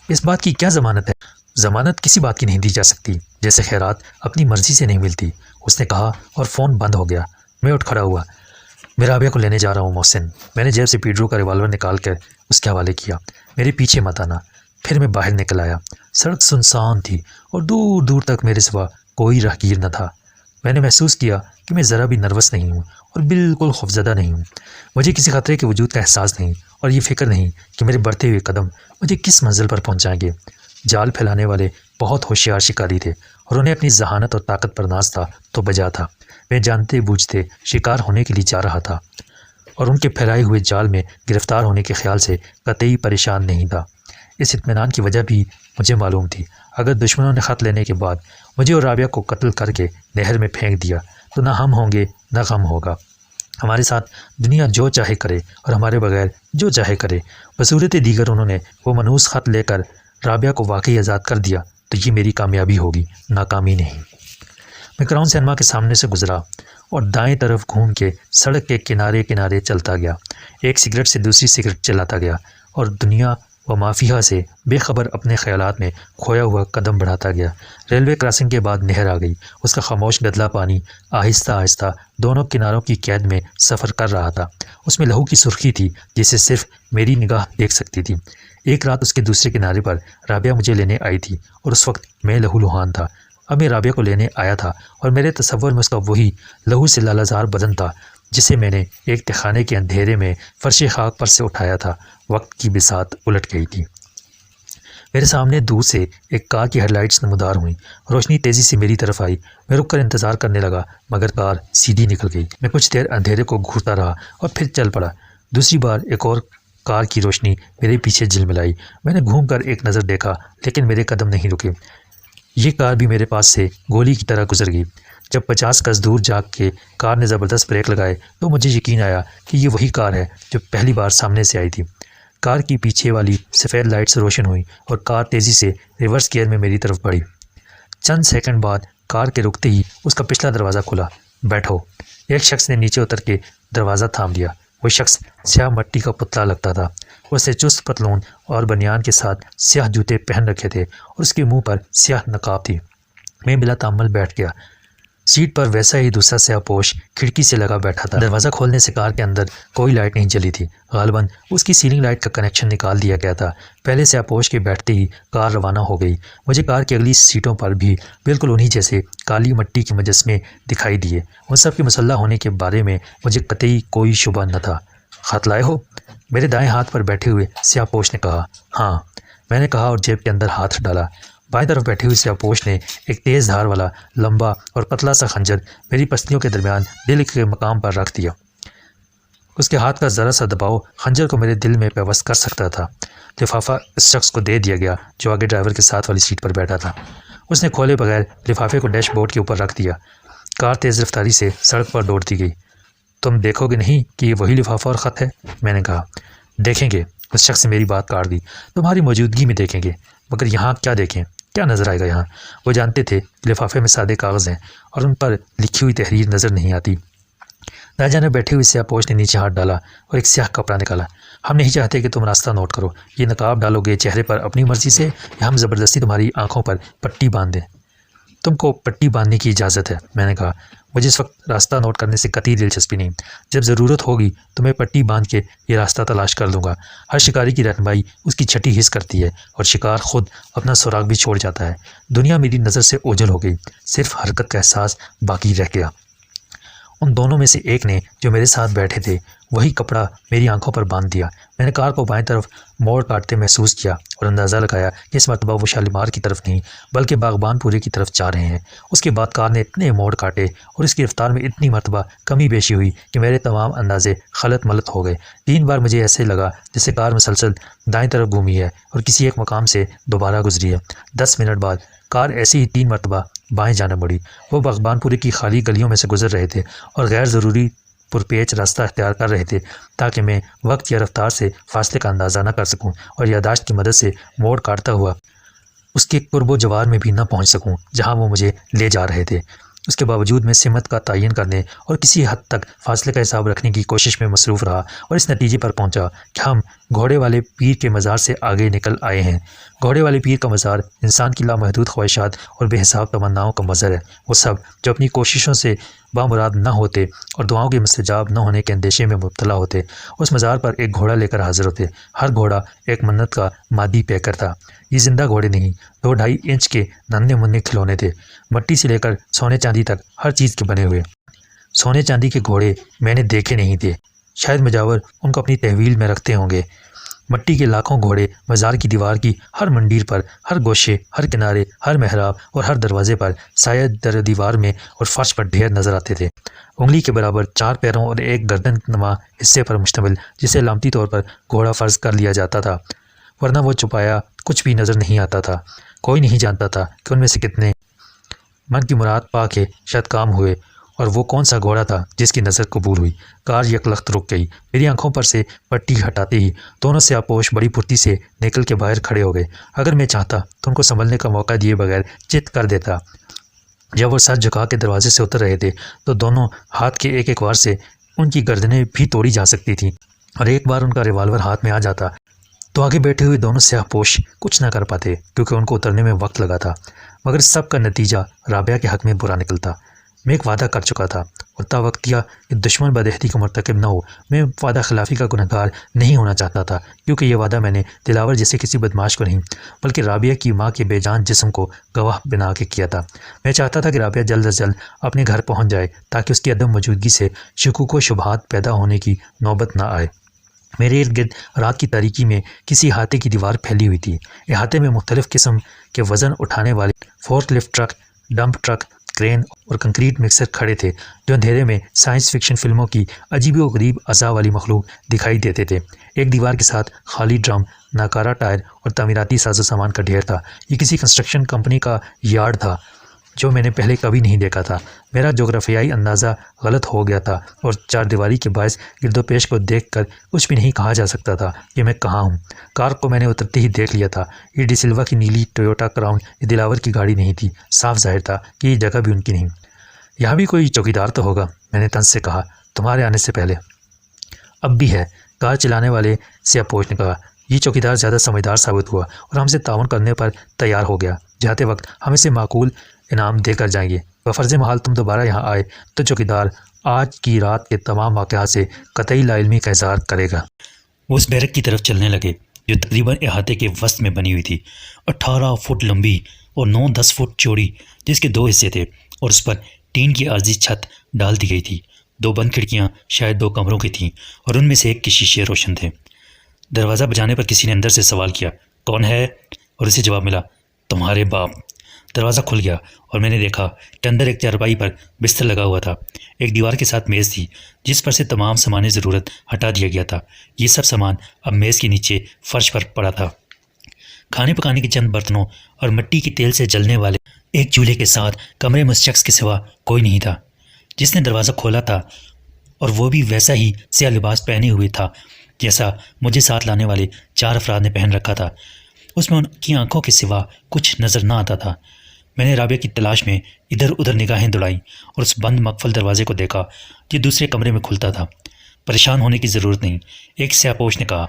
اس بات کی کیا ضمانت ہے؟ ضمانت کسی بات کی نہیں دی جا سکتی، جیسے خیرات اپنی مرضی سے نہیں ملتی، اس نے کہا، اور فون بند ہو گیا۔ میں اٹھ کھڑا ہوا۔ میں رابعہ کو لینے جا رہا ہوں محسن، میں نے جیب سے پیڈرو کا ریوالور نکال کر اس کے حوالے کیا۔ میرے پیچھے مت آنا۔ پھر میں باہر نکل آیا۔ سڑک سنسان تھی اور دور دور تک میرے سوا کوئی راہگیر نہ تھا۔ میں نے محسوس کیا کہ میں ذرا بھی نروس نہیں ہوں اور بالکل خوفزدہ نہیں ہوں۔ مجھے کسی خطرے کے وجود کا احساس نہیں، اور یہ فکر نہیں کہ میرے بڑھتے ہوئے قدم مجھے کس منزل پر پہنچائیں گے۔ جال پھیلانے والے بہت ہوشیار شکاری تھے، اور انہیں اپنی ذہانت اور طاقت پر ناز تھا تو بجا تھا۔ میں جانتے بوجھتے شکار ہونے کے لیے جا رہا تھا، اور ان کے پھیلائے ہوئے جال میں گرفتار ہونے کے خیال سے قطعی پریشان نہیں تھا۔ اس اطمینان کی وجہ بھی مجھے معلوم تھی۔ اگر دشمنوں نے خط لینے کے بعد مجھے اور رابعہ کو قتل کر کے نہر میں پھینک دیا تو نہ ہم ہوں گے نہ غم ہوگا۔ ہمارے ساتھ دنیا جو چاہے کرے اور ہمارے بغیر جو چاہے کرے۔ بصورت دیگر انہوں نے وہ منحوس خط لے کر رابعہ کو واقعی آزاد کر دیا تو یہ میری کامیابی ہوگی، ناکامی نہیں۔ میں کراؤن سینما کے سامنے سے گزرا اور دائیں طرف گھوم کے سڑک کے کنارے کنارے چلتا گیا، ایک سگریٹ سے دوسری سگریٹ چلاتا گیا، اور دنیا و مافیہ سے بے خبر اپنے خیالات میں کھویا ہوا قدم بڑھاتا گیا۔ ریلوے کراسنگ کے بعد نہر آ گئی، اس کا خاموش گدلا پانی آہستہ آہستہ دونوں کناروں کی قید میں سفر کر رہا تھا۔ اس میں لہو کی سرخی تھی جسے صرف میری نگاہ دیکھ سکتی تھی۔ ایک رات اس کے دوسرے کنارے پر رابعہ مجھے لینے آئی تھی، اور اس وقت میں لہو لہان تھا۔ اب میں رابعہ کو لینے آیا تھا، اور میرے تصور میں اس کا وہی لہو سے لالہزار بدن تھا جسے میں نے ایک تہخانے کے اندھیرے میں فرش خاک پر سے اٹھایا تھا۔ وقت کی بساط الٹ گئی تھی۔ میرے سامنے دور سے ایک کار کی ہیڈ لائٹس نمودار ہوئیں، روشنی تیزی سے میری طرف آئی۔ میں رک کر انتظار کرنے لگا، مگر کار سیدھی نکل گئی۔ میں کچھ دیر اندھیرے کو گھورتا رہا اور پھر چل پڑا۔ دوسری بار ایک اور کار کی روشنی میرے پیچھے جھلملائی۔ میں نے گھوم کر ایک نظر دیکھا، لیکن میرے قدم نہیں رکے۔ یہ کار بھی میرے پاس سے گولی کی طرح گزر گئی۔ جب 50 گز دور جا کے کار نے زبردست بریک لگائے تو مجھے یقین آیا کہ یہ وہی کار ہے جو پہلی بار سامنے سے آئی تھی۔ کار کی پیچھے والی سفید لائٹس روشن ہوئیں اور کار تیزی سے ریورس گیئر میں میری طرف بڑھی۔ چند سیکنڈ بعد کار کے رکتے ہی اس کا پچھلا دروازہ کھلا۔ بیٹھو، ایک شخص نے نیچے اتر کے دروازہ تھام لیا۔ وہ شخص سیاہ مٹی کا پتلا لگتا تھا۔ اس نے چست پتلون اور بنیان کے ساتھ سیاہ جوتے پہن رکھے تھے، اور اس کے منہ پر سیاہ نقاب تھی۔ میں بلا تامل بیٹھ گیا۔ سیٹ پر ویسا ہی دوسرا سیاہ پوش کھڑکی سے لگا بیٹھا تھا۔ دروازہ کھولنے سے کار کے اندر کوئی لائٹ نہیں جلی تھی، غالباً اس کی سیلنگ لائٹ کا کنیکشن نکال دیا گیا تھا۔ پہلے سیاہ پوش کے بیٹھتے ہی کار روانہ ہو گئی۔ مجھے کار کی اگلی سیٹوں پر بھی بالکل انہی جیسے کالی مٹی کے مجسمے دکھائی دیے۔ ان سب کے مسلح ہونے کے بارے میں مجھے قطعی کوئی شبہ نہ تھا۔ خط لائے ہو؟ میرے دائیں ہاتھ پر بیٹھے ہوئے سیاہ پوش نے کہا۔ ہاں، میں نے کہا اور جیب کے اندر ہاتھ ڈالا۔ بائیں طرف بیٹھے ہوئے سیاہ پوش نے ایک تیز دھار والا لمبا اور پتلا سا خنجر میری پسلیوں کے درمیان دل کے مقام پر رکھ دیا۔ اس کے ہاتھ کا ذرا سا دباؤ خنجر کو میرے دل میں پیوست کر سکتا تھا۔ لفافہ اس شخص کو دے دیا گیا جو آگے ڈرائیور کے ساتھ والی سیٹ پر بیٹھا تھا۔ اس نے کھولے بغیر لفافے کو ڈیش بورڈ کے اوپر رکھ دیا۔ کار تیز رفتاری سے سڑک پر دوڑتی گئی۔ تم دیکھو گے نہیں کہ یہ وہی لفافہ اور خط ہے؟ میں نے کہا۔ دیکھیں گے، اس شخص نے میری بات کاٹ دی۔ تمہاری موجودگی میں دیکھیں گے، مگر یہاں کیا دیکھیں؟ کیا نظر آئے گا یہاں؟ وہ جانتے تھے لفافے میں سادے کاغذ ہیں اور ان پر لکھی ہوئی تحریر نظر نہیں آتی۔ نہ جانے بیٹھے ہوئے سیاہ پوش نے نیچے ہاتھ ڈالا اور ایک سیاہ کپڑا نکالا۔ ہم نہیں چاہتے کہ تم راستہ نوٹ کرو۔ یہ نقاب ڈالو گے چہرے پر اپنی مرضی سے، یا ہم زبردستی تمہاری آنکھوں پر پٹی باندھ دیں؟ تم کو پٹی باندھنے کی اجازت ہے، میں نے کہا۔ مجھے اس وقت راستہ نوٹ کرنے سے قطعی دلچسپی نہیں، جب ضرورت ہوگی تو میں پٹی باندھ کے یہ راستہ تلاش کر لوں گا۔ ہر شکاری کی رہنمائی اس کی چھٹی حص کرتی ہے اور شکار خود اپنا سراغ بھی چھوڑ جاتا ہے۔ دنیا میری نظر سے اوجھل ہو گئی، صرف حرکت کا احساس باقی رہ گیا۔ ان دونوں میں سے ایک نے جو میرے ساتھ بیٹھے تھے وہی کپڑا میری آنکھوں پر باندھ دیا۔ میں نے کار کو بائیں طرف موڑ کاٹتے محسوس کیا اور اندازہ لگایا کہ اس مرتبہ وہ شالیمار کی طرف نہیں بلکہ باغبان پورے کی طرف جا رہے ہیں۔ اس کے بعد کار نے اتنے موڑ کاٹے اور اس کی رفتار میں اتنی مرتبہ کمی بیشی ہوئی کہ میرے تمام اندازے خلط ملط ہو گئے۔ 3 بار مجھے ایسے لگا جیسے کار مسلسل دائیں طرف گھومی ہے اور کسی ایک مقام سے دوبارہ گزری ہے۔ 10 منٹ بعد کار ایسے ہی 3 مرتبہ بائیں جانا مڑی۔ وہ باغبان پورے کی خالی گلیوں میں سے گزر رہے تھے اور غیر ضروری پرپیچ راستہ اختیار کر رہے تھے تاکہ میں وقت یا رفتار سے فاصلے کا اندازہ نہ کر سکوں اور یادداشت کی مدد سے موڑ کاٹتا ہوا اس کے قرب و جوار میں بھی نہ پہنچ سکوں جہاں وہ مجھے لے جا رہے تھے۔ اس کے باوجود میں سمت کا تعین کرنے اور کسی حد تک فاصلے کا حساب رکھنے کی کوشش میں مصروف رہا اور اس نتیجے پر پہنچا کہ ہم گھوڑے والے پیر کے مزار سے آگے نکل آئے ہیں۔ گھوڑے والے پیر کا مزار انسان کی لامحدود خواہشات اور بے حساب تمناؤں کا مظہر ہے۔ وہ سب جو اپنی کوششوں سے بامراد نہ ہوتے اور دعاؤں کے مستجاب نہ ہونے کے اندیشے میں مبتلا ہوتے اس مزار پر ایک گھوڑا لے کر حاضر ہوتے۔ ہر گھوڑا ایک منت کا مادی پیکر تھا۔ یہ زندہ گھوڑے نہیں، 2-2.5 انچ کے ننھے منھے کھلونے تھے، مٹی سے لے کر سونے چاندی تک ہر چیز کے بنے ہوئے۔ سونے چاندی کے گھوڑے میں نے دیکھے نہیں تھے، شاید مجاور ان کو اپنی تحویل میں رکھتے ہوں گے۔ مٹی کے لاکھوں گھوڑے مزار کی دیوار کی ہر منڈیر پر، ہر گوشے، ہر کنارے، ہر محراب اور ہر دروازے پر، سایہ در دیوار میں اور فرش پر ڈھیر نظر آتے تھے۔ انگلی کے برابر 4 پیروں اور ایک گردن نما حصے پر مشتمل، جسے علامتی طور پر گھوڑا فرض کر لیا جاتا تھا، ورنہ وہ چھپایا کچھ بھی نظر نہیں آتا تھا۔ کوئی نہیں جانتا تھا کہ ان میں سے کتنے من کی مراد پا کے شاید کام ہوئے اور وہ کون سا گھوڑا تھا جس کی نظر قبول ہوئی۔ کار یکلخت رک گئی۔ میری آنکھوں پر سے پٹی ہٹاتے ہی دونوں سیاہپوش بڑی پھرتی سے نکل کے باہر کھڑے ہو گئے۔ اگر میں چاہتا تو ان کو سنبھلنے کا موقع دیے بغیر چت کر دیتا۔ جب وہ سر جھکا کے دروازے سے اتر رہے تھے تو دونوں ہاتھ کے ایک ایک وار سے ان کی گردنیں بھی توڑی جا سکتی تھیں، اور ایک بار ان کا ریوالور ہاتھ میں آ جاتا تو آگے بیٹھے ہوئے دونوں سیاہ پوش کچھ نہ کر پاتے کیونکہ ان کو اترنے میں وقت لگا تھا۔ مگر سب کا نتیجہ رابعہ کے حق میں برا نکلتا۔ میں ایک وعدہ کر چکا تھا اور تاوقت کیا کہ دشمن بدعہدی کا مرتکب نہ ہو۔ میں وعدہ خلافی کا گنہگار نہیں ہونا چاہتا تھا، کیونکہ یہ وعدہ میں نے دلاور جیسے کسی بدماش کو نہیں بلکہ رابعہ کی ماں کے بے جان جسم کو گواہ بنا کے کیا تھا۔ میں چاہتا تھا کہ رابعہ جلد از جلد اپنے گھر پہنچ جائے تاکہ اس کی عدم موجودگی سے شکوک و شبہات پیدا ہونے کی نوبت نہ آئے۔ میرے ارد گرد رات کی تاریکی میں کسی احاطے کی دیوار پھیلی ہوئی تھی۔ احاطے میں مختلف قسم کے وزن اٹھانے والے fork lift truck, dump truck, crane اور کنکریٹ مکسر کھڑے تھے جو اندھیرے میں سائنس فکشن فلموں کی عجیب و غریب اعضاء والی مخلوق دکھائی دیتے تھے۔ ایک دیوار کے ساتھ خالی ڈرم، ناکارہ ٹائر اور تعمیراتی ساز و سامان کا ڈھیر تھا۔ یہ کسی کنسٹرکشن کمپنی کا یارڈ تھا جو میں نے پہلے کبھی نہیں دیکھا تھا۔ میرا جغرافیائی اندازہ غلط ہو گیا تھا اور 4 دیواری کے باعث گرد و پیش کو دیکھ کر کچھ بھی نہیں کہا جا سکتا تھا کہ میں کہاں ہوں۔ کار کو میں نے اترتے ہی دیکھ لیا تھا۔ یہ ڈی سلوا کی نیلی ٹویوٹا کراؤن یہ دلاور کی گاڑی نہیں تھی۔ صاف ظاہر تھا کہ یہ جگہ بھی ان کی نہیں۔ یہاں بھی کوئی چوکیدار تو ہوگا، میں نے طنز سے کہا، تمہارے آنے سے پہلے۔ اب بھی ہے، کار چلانے والے سیاہ پوش نے کہا۔ یہ چوکیدار زیادہ سمجھدار ثابت ہوا اور ہم سے تعاون کرنے پر تیار ہو گیا۔ جاتے وقت ہم اسے معقول انعام دے کر جائیں گے۔ بفرض محال تم دوبارہ یہاں آئے تو چوکیدار آج کی رات کے تمام واقعات سے قطعی لا علمی کا اظہار کرے گا۔ وہ اس بیرک کی طرف چلنے لگے جو تقریباً احاطے کے وسط میں بنی ہوئی تھی، 18 فٹ لمبی اور 9-10 فٹ چوڑی، جس کے 2 حصے تھے اور اس پر ٹین کی عارضی چھت ڈال دی گئی تھی۔ 2 بند کھڑکیاں شاید 2 کمروں کی تھیں اور ان میں سے ایک کے شیشے روشن تھے۔ دروازہ بجانے پر کسی نے اندر سے سوال کیا، کون ہے؟ اور اسے جواب ملا، تمہارے باپ۔ دروازہ کھل گیا اور میں نے دیکھا کہ اندر ایک چارپائی پر بستر لگا ہوا تھا۔ ایک دیوار کے ساتھ میز تھی جس پر سے تمام سامان ضرورت ہٹا دیا گیا تھا۔ یہ سب سامان اب میز کے نیچے فرش پر پڑا تھا۔ کھانے پکانے کے چند برتنوں اور مٹی کے تیل سے جلنے والے ایک چولہے کے ساتھ کمرے میں اس شخص کے سوا کوئی نہیں تھا جس نے دروازہ کھولا تھا، اور وہ بھی ویسا ہی سیاہ لباس پہنے ہوئے تھا جیسا مجھے ساتھ لانے والے 4 افراد نے پہن رکھا تھا۔ اس میں ان کی آنکھوں کے سوا کچھ نظر نہ آتا تھا۔ میں نے رابعہ کی تلاش میں ادھر ادھر نگاہیں دوڑائیں اور اس بند مقفل دروازے کو دیکھا جو دوسرے کمرے میں کھلتا تھا۔ پریشان ہونے کی ضرورت نہیں، ایک سیاہ پوش نے کہا۔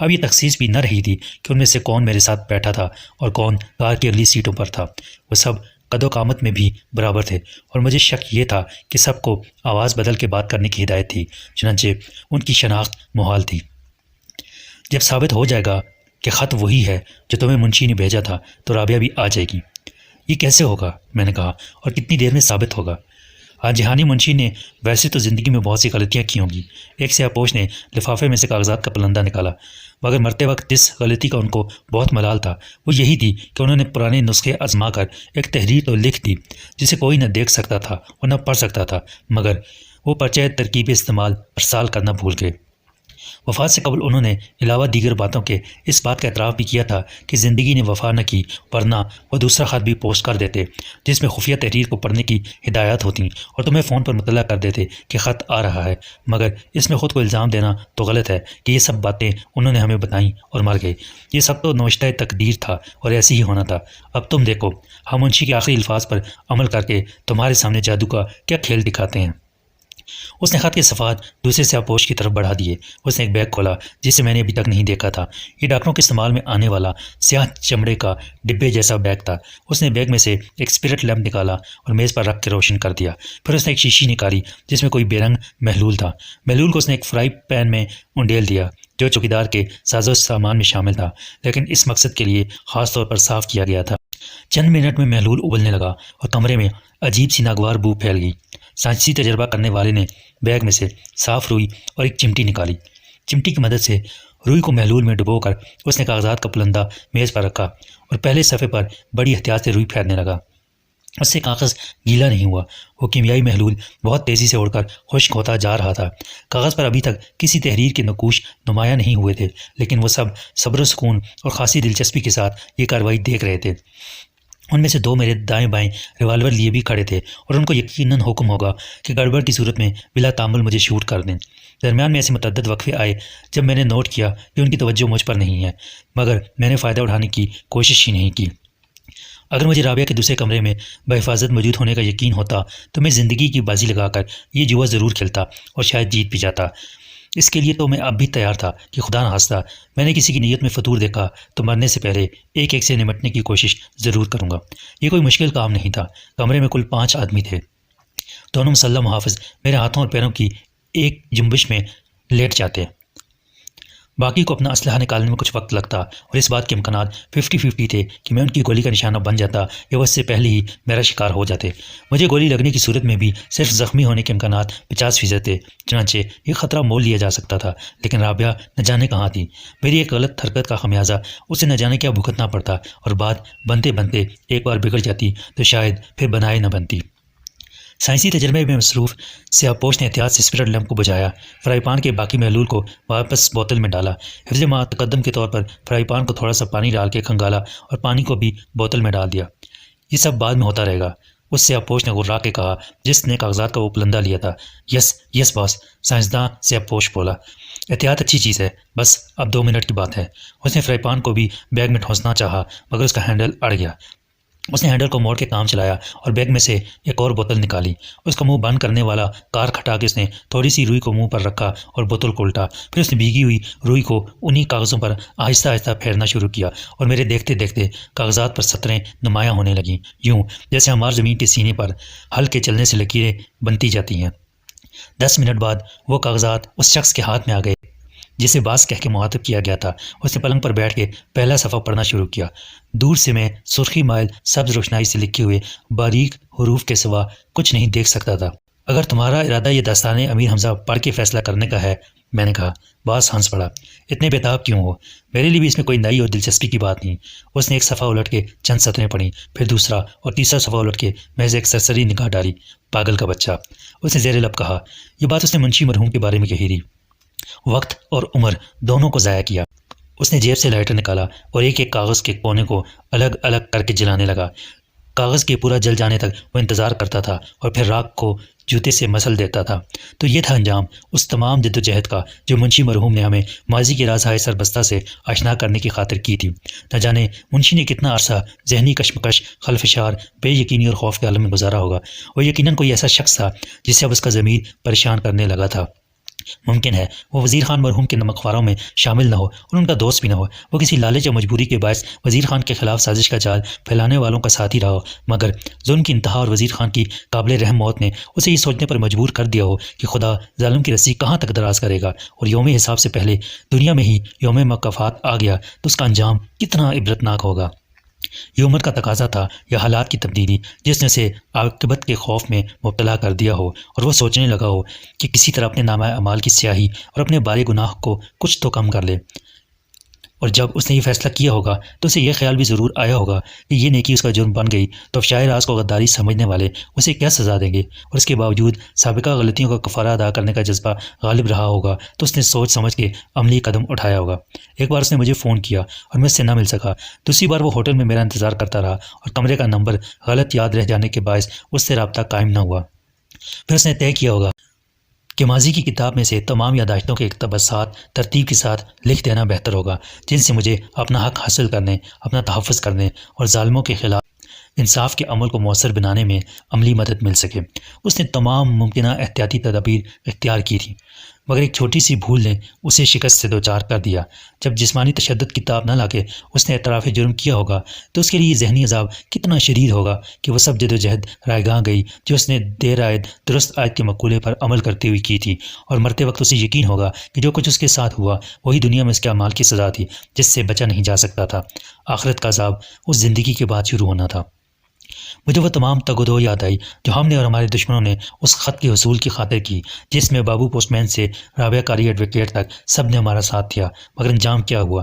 اب یہ تخصیص بھی نہ رہی تھی کہ ان میں سے کون میرے ساتھ بیٹھا تھا اور کون کار کی اگلی سیٹوں پر تھا۔ وہ سب قد و قامت میں بھی برابر تھے، اور مجھے شک یہ تھا کہ سب کو آواز بدل کے بات کرنے کی ہدایت تھی، چنانچہ ان کی شناخت محال تھی۔ جب ثابت ہو جائے گا کہ خط وہی ہے جو تمہیں منشی نے بھیجا تھا تو رابعہ بھی آ جائے گی۔ یہ کیسے ہوگا؟ میں نے کہا، اور کتنی دیر میں ثابت ہوگا؟ ہاں جہانی منشی نے ویسے تو زندگی میں بہت سی غلطیاں کی ہوں گی۔ ایک سیاہ پوش نے لفافے میں سے کاغذات کا پلندہ نکالا، مگر مرتے وقت جس غلطی کا ان کو بہت ملال تھا وہ یہی تھی کہ انہوں نے پرانے نسخے آزما کر ایک تحریر تو لکھ دی جسے کوئی نہ دیکھ سکتا تھا اور نہ پڑھ سکتا تھا، مگر وہ پرچہ ترکیب استعمال ارسال کرنا بھول گئے۔ وفات سے قبل انہوں نے علاوہ دیگر باتوں کے اس بات کا اعتراف بھی کیا تھا کہ زندگی نے وفا نہ کی، ورنہ وہ دوسرا خط بھی پوسٹ کر دیتے جس میں خفیہ تحریر کو پڑھنے کی ہدایات ہوتیں اور تمہیں فون پر مطلع کر دیتے کہ خط آ رہا ہے۔ مگر اس میں خود کو الزام دینا تو غلط ہے کہ یہ سب باتیں انہوں نے ہمیں بتائیں اور مر گئے۔ یہ سب تو نوشتہ تقدیر تھا اور ایسے ہی ہونا تھا۔ اب تم دیکھو، ہم منشی کے آخری الفاظ پر عمل کر کے تمہارے سامنے جادو کا کیا کھیل دکھاتے ہیں۔ اس نے خط کے صفحات دوسرے سیاہ پوش کی طرف بڑھا دیے۔ اس نے ایک بیگ کھولا جسے میں نے ابھی تک نہیں دیکھا تھا۔ یہ ڈاکٹروں کے استعمال میں آنے والا سیاہ چمڑے کا ڈبے جیسا بیگ تھا۔ اس نے بیگ میں سے ایک اسپرٹ لیمپ نکالا اور میز پر رکھ کے روشن کر دیا۔ پھر اس نے ایک شیشی نکالی جس میں کوئی بے رنگ محلول تھا۔ محلول کو اس نے ایک فرائی پین میں انڈیل دیا جو چوکیدار کے ساز و سامان میں شامل تھا، لیکن اس مقصد کے لیے خاص طور پر صاف کیا گیا تھا۔ چند منٹ میں محلول ابلنے لگا اور کمرے میں عجیب سی ناگوار بو پھیل گئی۔ سائنسی تجربہ کرنے والے نے بیگ میں سے صاف روئی اور ایک چمٹی نکالی۔ چمٹی کی مدد سے روئی کو محلول میں ڈبو کر اس نے کاغذات کا پلندہ میز پر رکھا اور پہلے صفحے پر بڑی احتیاط سے روئی پھیرنے لگا۔ اس سے کاغذ گیلا نہیں ہوا۔ وہ کیمیائی محلول بہت تیزی سے اڑ کر خشک ہوتا جا رہا تھا۔ کاغذ پر ابھی تک کسی تحریر کے نقوش نمایاں نہیں ہوئے تھے، لیکن وہ سب صبر و سکون اور خاصی دلچسپی کے ساتھ یہ کارروائی دیکھ رہے تھے۔ ان میں سے دو میرے دائیں بائیں ریوالور لیے بھی کھڑے تھے اور ان کو یقیناً حکم ہوگا کہ گڑبڑ کی صورت میں بلا تعمل مجھے شوٹ کر دیں۔ درمیان میں ایسے متعدد وقفے آئے جب میں نے نوٹ کیا کہ ان کی توجہ مجھ پر نہیں ہے، مگر میں نے فائدہ اٹھانے کی کوشش ہی نہیں کی۔ اگر مجھے رابعہ کے دوسرے کمرے میں بحفاظت موجود ہونے کا یقین ہوتا تو میں زندگی کی بازی لگا کر یہ جوا ضرور کھیلتا اور شاید جیت بھی جاتا۔ اس کے لیے تو میں اب بھی تیار تھا کہ خدا نخواستہ میں نے کسی کی نیت میں فطور دیکھا تو مرنے سے پہلے ایک ایک سے نمٹنے کی کوشش ضرور کروں گا۔ یہ کوئی مشکل کام نہیں تھا۔ کمرے میں کل 5 آدمی تھے۔ دونوں مسلح محافظ میرے ہاتھوں اور پیروں کی ایک جنبش میں لیٹ جاتے، باقی کو اپنا اسلحہ نکالنے میں کچھ وقت لگتا، اور اس بات کے امکانات 50-50 تھے کہ میں ان کی گولی کا نشانہ بن جاتا یا وہ اس سے پہلے ہی میرا شکار ہو جاتے۔ مجھے گولی لگنے کی صورت میں بھی صرف زخمی ہونے کے امکانات 50% تھے، چنانچہ یہ خطرہ مول لیا جا سکتا تھا، لیکن رابعہ نہ جانے کہاں تھی۔ میری ایک غلط حرکت کا خمیازہ اسے نہ جانے کیا بھگتنا پڑتا، اور بات بنتے بنتے ایک بار بگڑ جاتی تو شاید پھر بنائے نہ بنتی۔ سائنسی تجربے میں مصروف سیاہ پوش نے احتیاط سے اسپرٹ لیمپ کو بجھایا، فرائی پان کے باقی محلول کو واپس بوتل میں ڈالا۔ حفظ تقدم کے طور پر فرائی پان کو تھوڑا سا پانی ڈال کے کھنگالا اور پانی کو بھی بوتل میں ڈال دیا۔ یہ سب بعد میں ہوتا رہے گا، اس سیاہ پوش نے غرا کے کہا جس نے کاغذات کا وہ پلندہ لیا تھا۔ یس باس، سائنسداں سیاہ پوش بولا۔ احتیاط اچھی چیز ہے، بس اب 2 منٹ کی بات ہے۔ اس نے فرائی پان کو بھی بیگ میں ٹھونسنا چاہا، مگر اس کا ہینڈل اڑ گیا۔ اس نے ہینڈل کو موڑ کے کام چلایا اور بیگ میں سے ایک اور بوتل نکالی۔ اس کا منہ بند کرنے والا کار کھٹا کے اس نے تھوڑی سی روئی کو منہ پر رکھا اور بوتل کو الٹا۔ پھر اس نے بھیگی ہوئی روئی کو انہی کاغذوں پر آہستہ آہستہ پھیرنا شروع کیا، اور میرے دیکھتے دیکھتے کاغذات پر سطریں نمایاں ہونے لگیں، یوں جیسے ہمار زمین کے سینے پر ہل کے چلنے سے لکیریں بنتی جاتی ہیں۔ 10 منٹ بعد وہ کاغذات اس شخص کے ہاتھ میں آ گئے جسے باس کہہ کے مخاطب کیا گیا تھا۔ اس نے پلنگ پر بیٹھ کے پہلا صفحہ پڑھنا شروع کیا۔ دور سے میں سرخی مائل سبز روشنائی سے لکھے ہوئے باریک حروف کے سوا کچھ نہیں دیکھ سکتا تھا۔ اگر تمہارا ارادہ یہ داستان امیر حمزہ پڑھ کے فیصلہ کرنے کا ہے، میں نے کہا۔ باس ہنس پڑا۔ اتنے بےتاب کیوں ہو؟ میرے لیے بھی اس میں کوئی نئی اور دلچسپی کی بات نہیں۔ اس نے ایک صفحہ الٹ کے چند سطریں پڑھیں، پھر دوسرا اور تیسرا صفحہ الٹ کے محض ایک سرسری نگاہ ڈالی۔ پاگل کا بچہ، اس نے زیر لب کہا۔ یہ بات اس نے منشی مرحوم کے بارے میں کہی تھی۔ وقت اور عمر دونوں کو ضائع کیا۔ اس نے جیب سے لائٹر نکالا اور ایک ایک کاغذ کے کونے کو الگ الگ کر کے جلانے لگا۔ کاغذ کے پورا جل جانے تک وہ انتظار کرتا تھا اور پھر راکھ کو جوتے سے مسل دیتا تھا۔ تو یہ تھا انجام اس تمام جد و جہد کا جو منشی مرحوم نے ہمیں ماضی کے رازہائے سربستہ سے آشنا کرنے کی خاطر کی تھی۔ نہ جانے منشی نے کتنا عرصہ ذہنی کشمکش، خلفشار، بے یقینی اور خوف کے عالم میں گزارا ہوگا۔ وہ یقیناً کوئی ایسا شخص تھا جسے اب اس کا ضمیر پریشان کرنے لگا تھا۔ ممکن ہے وہ وزیر خان مرحوم کے نمکخواروں میں شامل نہ ہو اور ان کا دوست بھی نہ ہو، وہ کسی لالچ یا مجبوری کے باعث وزیر خان کے خلاف سازش کا جال پھیلانے والوں کا ساتھی رہا ہو، مگر ظلم کی انتہا اور وزیر خان کی قابل رحم موت نے اسے یہ سوچنے پر مجبور کر دیا ہو کہ خدا ظالم کی رسی کہاں تک دراز کرے گا، اور یوم حساب سے پہلے دنیا میں ہی یوم مکافات آ گیا تو اس کا انجام کتنا عبرتناک ہوگا۔ یہ عمر کا تقاضا تھا یا حالات کی تبدیلی جس نے اسے عاقبت کے خوف میں مبتلا کر دیا ہو اور وہ سوچنے لگا ہو کہ کسی طرح اپنے نامہ اعمال کی سیاہی اور اپنے بارے گناہ کو کچھ تو کم کر لے، اور جب اس نے یہ فیصلہ کیا ہوگا تو اسے یہ خیال بھی ضرور آیا ہوگا کہ یہ نیکی اس کا جرم بن گئی تو افشائے راز کو غداری سمجھنے والے اسے کیا سزا دیں گے، اور اس کے باوجود سابقہ غلطیوں کا کفارہ ادا کرنے کا جذبہ غالب رہا ہوگا تو اس نے سوچ سمجھ کے عملی قدم اٹھایا ہوگا۔ ایک بار اس نے مجھے فون کیا اور میں اس سے نہ مل سکا، دوسری بار وہ ہوٹل میں میرا انتظار کرتا رہا اور کمرے کا نمبر غلط یاد رہ جانے کے باعث اس سے رابطہ قائم نہ ہوا۔ پھر اس نے طے کیا ہوگا کہ ماضی کی کتاب میں سے تمام یادداشتوں کے اقتباسات ترتیب کے ساتھ لکھ دینا بہتر ہوگا، جن سے مجھے اپنا حق حاصل کرنے، اپنا تحفظ کرنے اور ظالموں کے خلاف انصاف کے عمل کو مؤثر بنانے میں عملی مدد مل سکے۔ اس نے تمام ممکنہ احتیاطی تدابیر اختیار کی تھی، مگر ایک چھوٹی سی بھول نے اسے شکست سے دوچار کر دیا۔ جب جسمانی تشدد کتاب نہ لا کے اس نے اعتراف جرم کیا ہوگا تو اس کے لیے ذہنی عذاب کتنا شدید ہوگا کہ وہ سب جدوجہد رائے گاہ گئی جو اس نے دیر آید درست آیت کے مقولے پر عمل کرتے ہوئے کی تھی، اور مرتے وقت اسے یقین ہوگا کہ جو کچھ اس کے ساتھ ہوا وہی دنیا میں اس کے اعمال کی سزا تھی جس سے بچا نہیں جا سکتا تھا۔ آخرت کا عذاب اس زندگی کے بعد شروع ہونا تھا۔ مجھے وہ تمام تگ و دو یاد آئی جو ہم نے اور ہمارے دشمنوں نے اس خط کے حصول کی خاطر کی، جس میں بابو پوسٹ مین سے رابعہ کاری ایڈوکیٹ تک سب نے ہمارا ساتھ دیا، مگر انجام کیا ہوا؟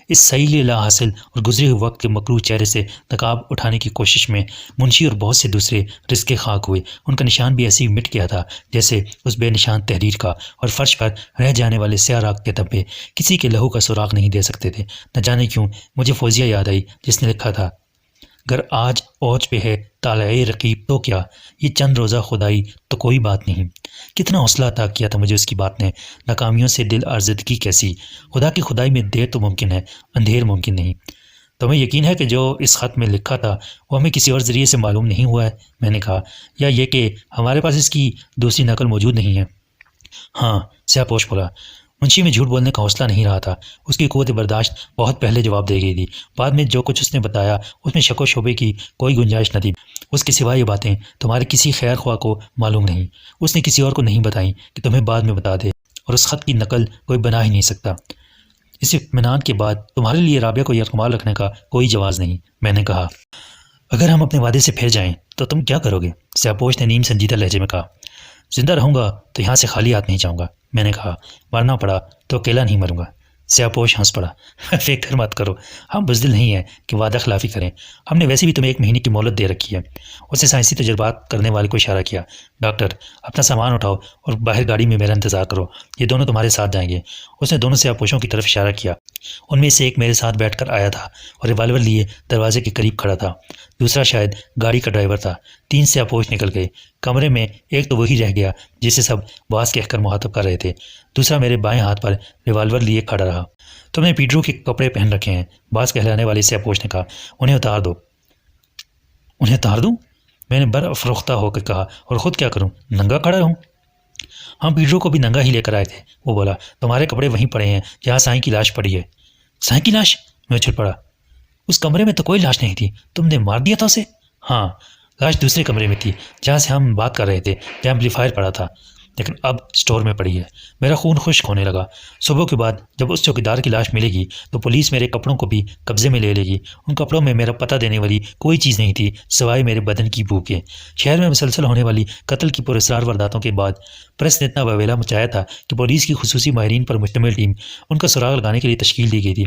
اس سعیل لا حاصل اور گزرے ہوئے وقت کے مکروہ چہرے سے نقاب اٹھانے کی کوشش میں منشی اور بہت سے دوسرے رزق خاک ہوئے۔ ان کا نشان بھی ایسے ہی مٹ گیا تھا جیسے اس بے نشان تحریر کا، اور فرش پر رہ جانے والے سیاہ راگ کے دھبے کسی کے لہو کا سراغ نہیں دے سکتے تھے۔ نہ جانے کیوں مجھے فوزیہ یاد آئی جس نے لکھا تھا، گر آج اوج پہ ہے طالع رقیب تو کیا، یہ چند روزہ خدائی تو کوئی بات نہیں۔ کتنا حوصلہ عطا کیا تھا مجھے اس کی بات نے۔ ناکامیوں سے دل آزردگی کیسی، خدا کی خدائی میں دیر تو ممکن ہے، اندھیر ممکن نہیں۔ تمہیں یقین ہے کہ جو اس خط میں لکھا تھا وہ ہمیں کسی اور ذریعے سے معلوم نہیں ہوا ہے؟ میں نے کہا، یا یہ کہ ہمارے پاس اس کی دوسری نقل موجود نہیں ہے؟ ہاں، سیاہ پوش بولا۔ منشی میں جھوٹ بولنے کا حوصلہ نہیں رہا تھا، اس کی قوت برداشت بہت پہلے جواب دے گئی تھی۔ بعد میں جو کچھ اس نے بتایا اس میں شک و شبے کی کوئی گنجائش نہ تھی۔ اس کے سوا یہ باتیں تمہارے کسی خیر خواہ کو معلوم نہیں، اس نے کسی اور کو نہیں بتائیں کہ تمہیں بعد میں بتا دے، اور اس خط کی نقل کوئی بنا ہی نہیں سکتا۔ اس اطمینان کے بعد تمہارے لیے رابعہ کو یرغمال رکھنے کا کوئی جواز نہیں۔ میں نے کہا، اگر ہم اپنے وعدے سے پھر جائیں تو تم کیا کرو گے؟ سیاپوش نے نیم سنجیدہ لہجے میں کہا، زندہ رہوں گا تو یہاں سے خالی ہاتھ نہیں جاؤں گا۔ میں نے کہا، مرنا پڑا تو اکیلا نہیں مروں گا۔ سیاپوش ہنس پڑا، فکر مت کرو، ہم بزدل نہیں ہیں کہ وعدہ خلافی کریں، ہم نے ویسے بھی تمہیں 1 مہینے کی مہلت دے رکھی ہے۔ اس نے سائنسی تجربات کرنے والے کو اشارہ کیا، ڈاکٹر اپنا سامان اٹھاؤ اور باہر گاڑی میں میرا انتظار کرو، یہ دونوں تمہارے ساتھ جائیں گے۔ اس نے دونوں سیاپوشوں کی طرف اشارہ کیا، ان میں سے ایک میرے ساتھ بیٹھ کر آیا تھا اور ریوالور لیے دروازے کے قریب کھڑا تھا، دوسرا شاید گاڑی کا ڈرائیور تھا۔ 3 سیاپوش نکل گئے کمرے میں، ایک تو وہی رہ گیا جسے سب باز کہہ کر مخاطب کر رہے تھے، دوسرا میرے بائیں ہاتھ پر ریوالور لیے کھڑا رہا۔ تم نے پیٹرو کے کپڑے پہن رکھے ہیں، باز کہلانے والے سیاپوش نے کہا، انہیں اتار دو۔ انہیں اتار دوں؟ میں نے برافروختہ ہو کے کہا، اور خود کیا کروں، ننگا کھڑا رہوں؟ ہم پیٹرو کو بھی ننگا ہی لے کر آئے تھے۔ وہ بولا، تمہارے کپڑے وہیں پڑے ہیں جہاں سائیں کی لاش پڑی ہے۔ سائیں کی لاش؟ میں چھٹ پڑا، اس کمرے میں تو کوئی لاش نہیں تھی، تم نے مار دیا تھا اسے؟ ہاں، لاش دوسرے کمرے میں تھی جہاں سے ہم بات کر رہے تھے، جہاں ایمپلیفائر پڑا تھا، لیکن اب اسٹور میں پڑی ہے۔ میرا خون خشک ہونے لگا۔ صبح کے بعد جب اس چوکیدار کی لاش ملے گی تو پولیس میرے کپڑوں کو بھی قبضے میں لے لے گی۔ ان کپڑوں میں میرا پتہ دینے والی کوئی چیز نہیں تھی سوائے میرے بدن کی بو کے۔ شہر میں مسلسل ہونے والی قتل کی پراسرار وارداتوں کے بعد پریس نے اتنا وویلا مچایا تھا کہ پولیس کی خصوصی ماہرین پر مشتمل ٹیم ان کا سراغ لگانے کے لیے تشکیل دی گئی تھی۔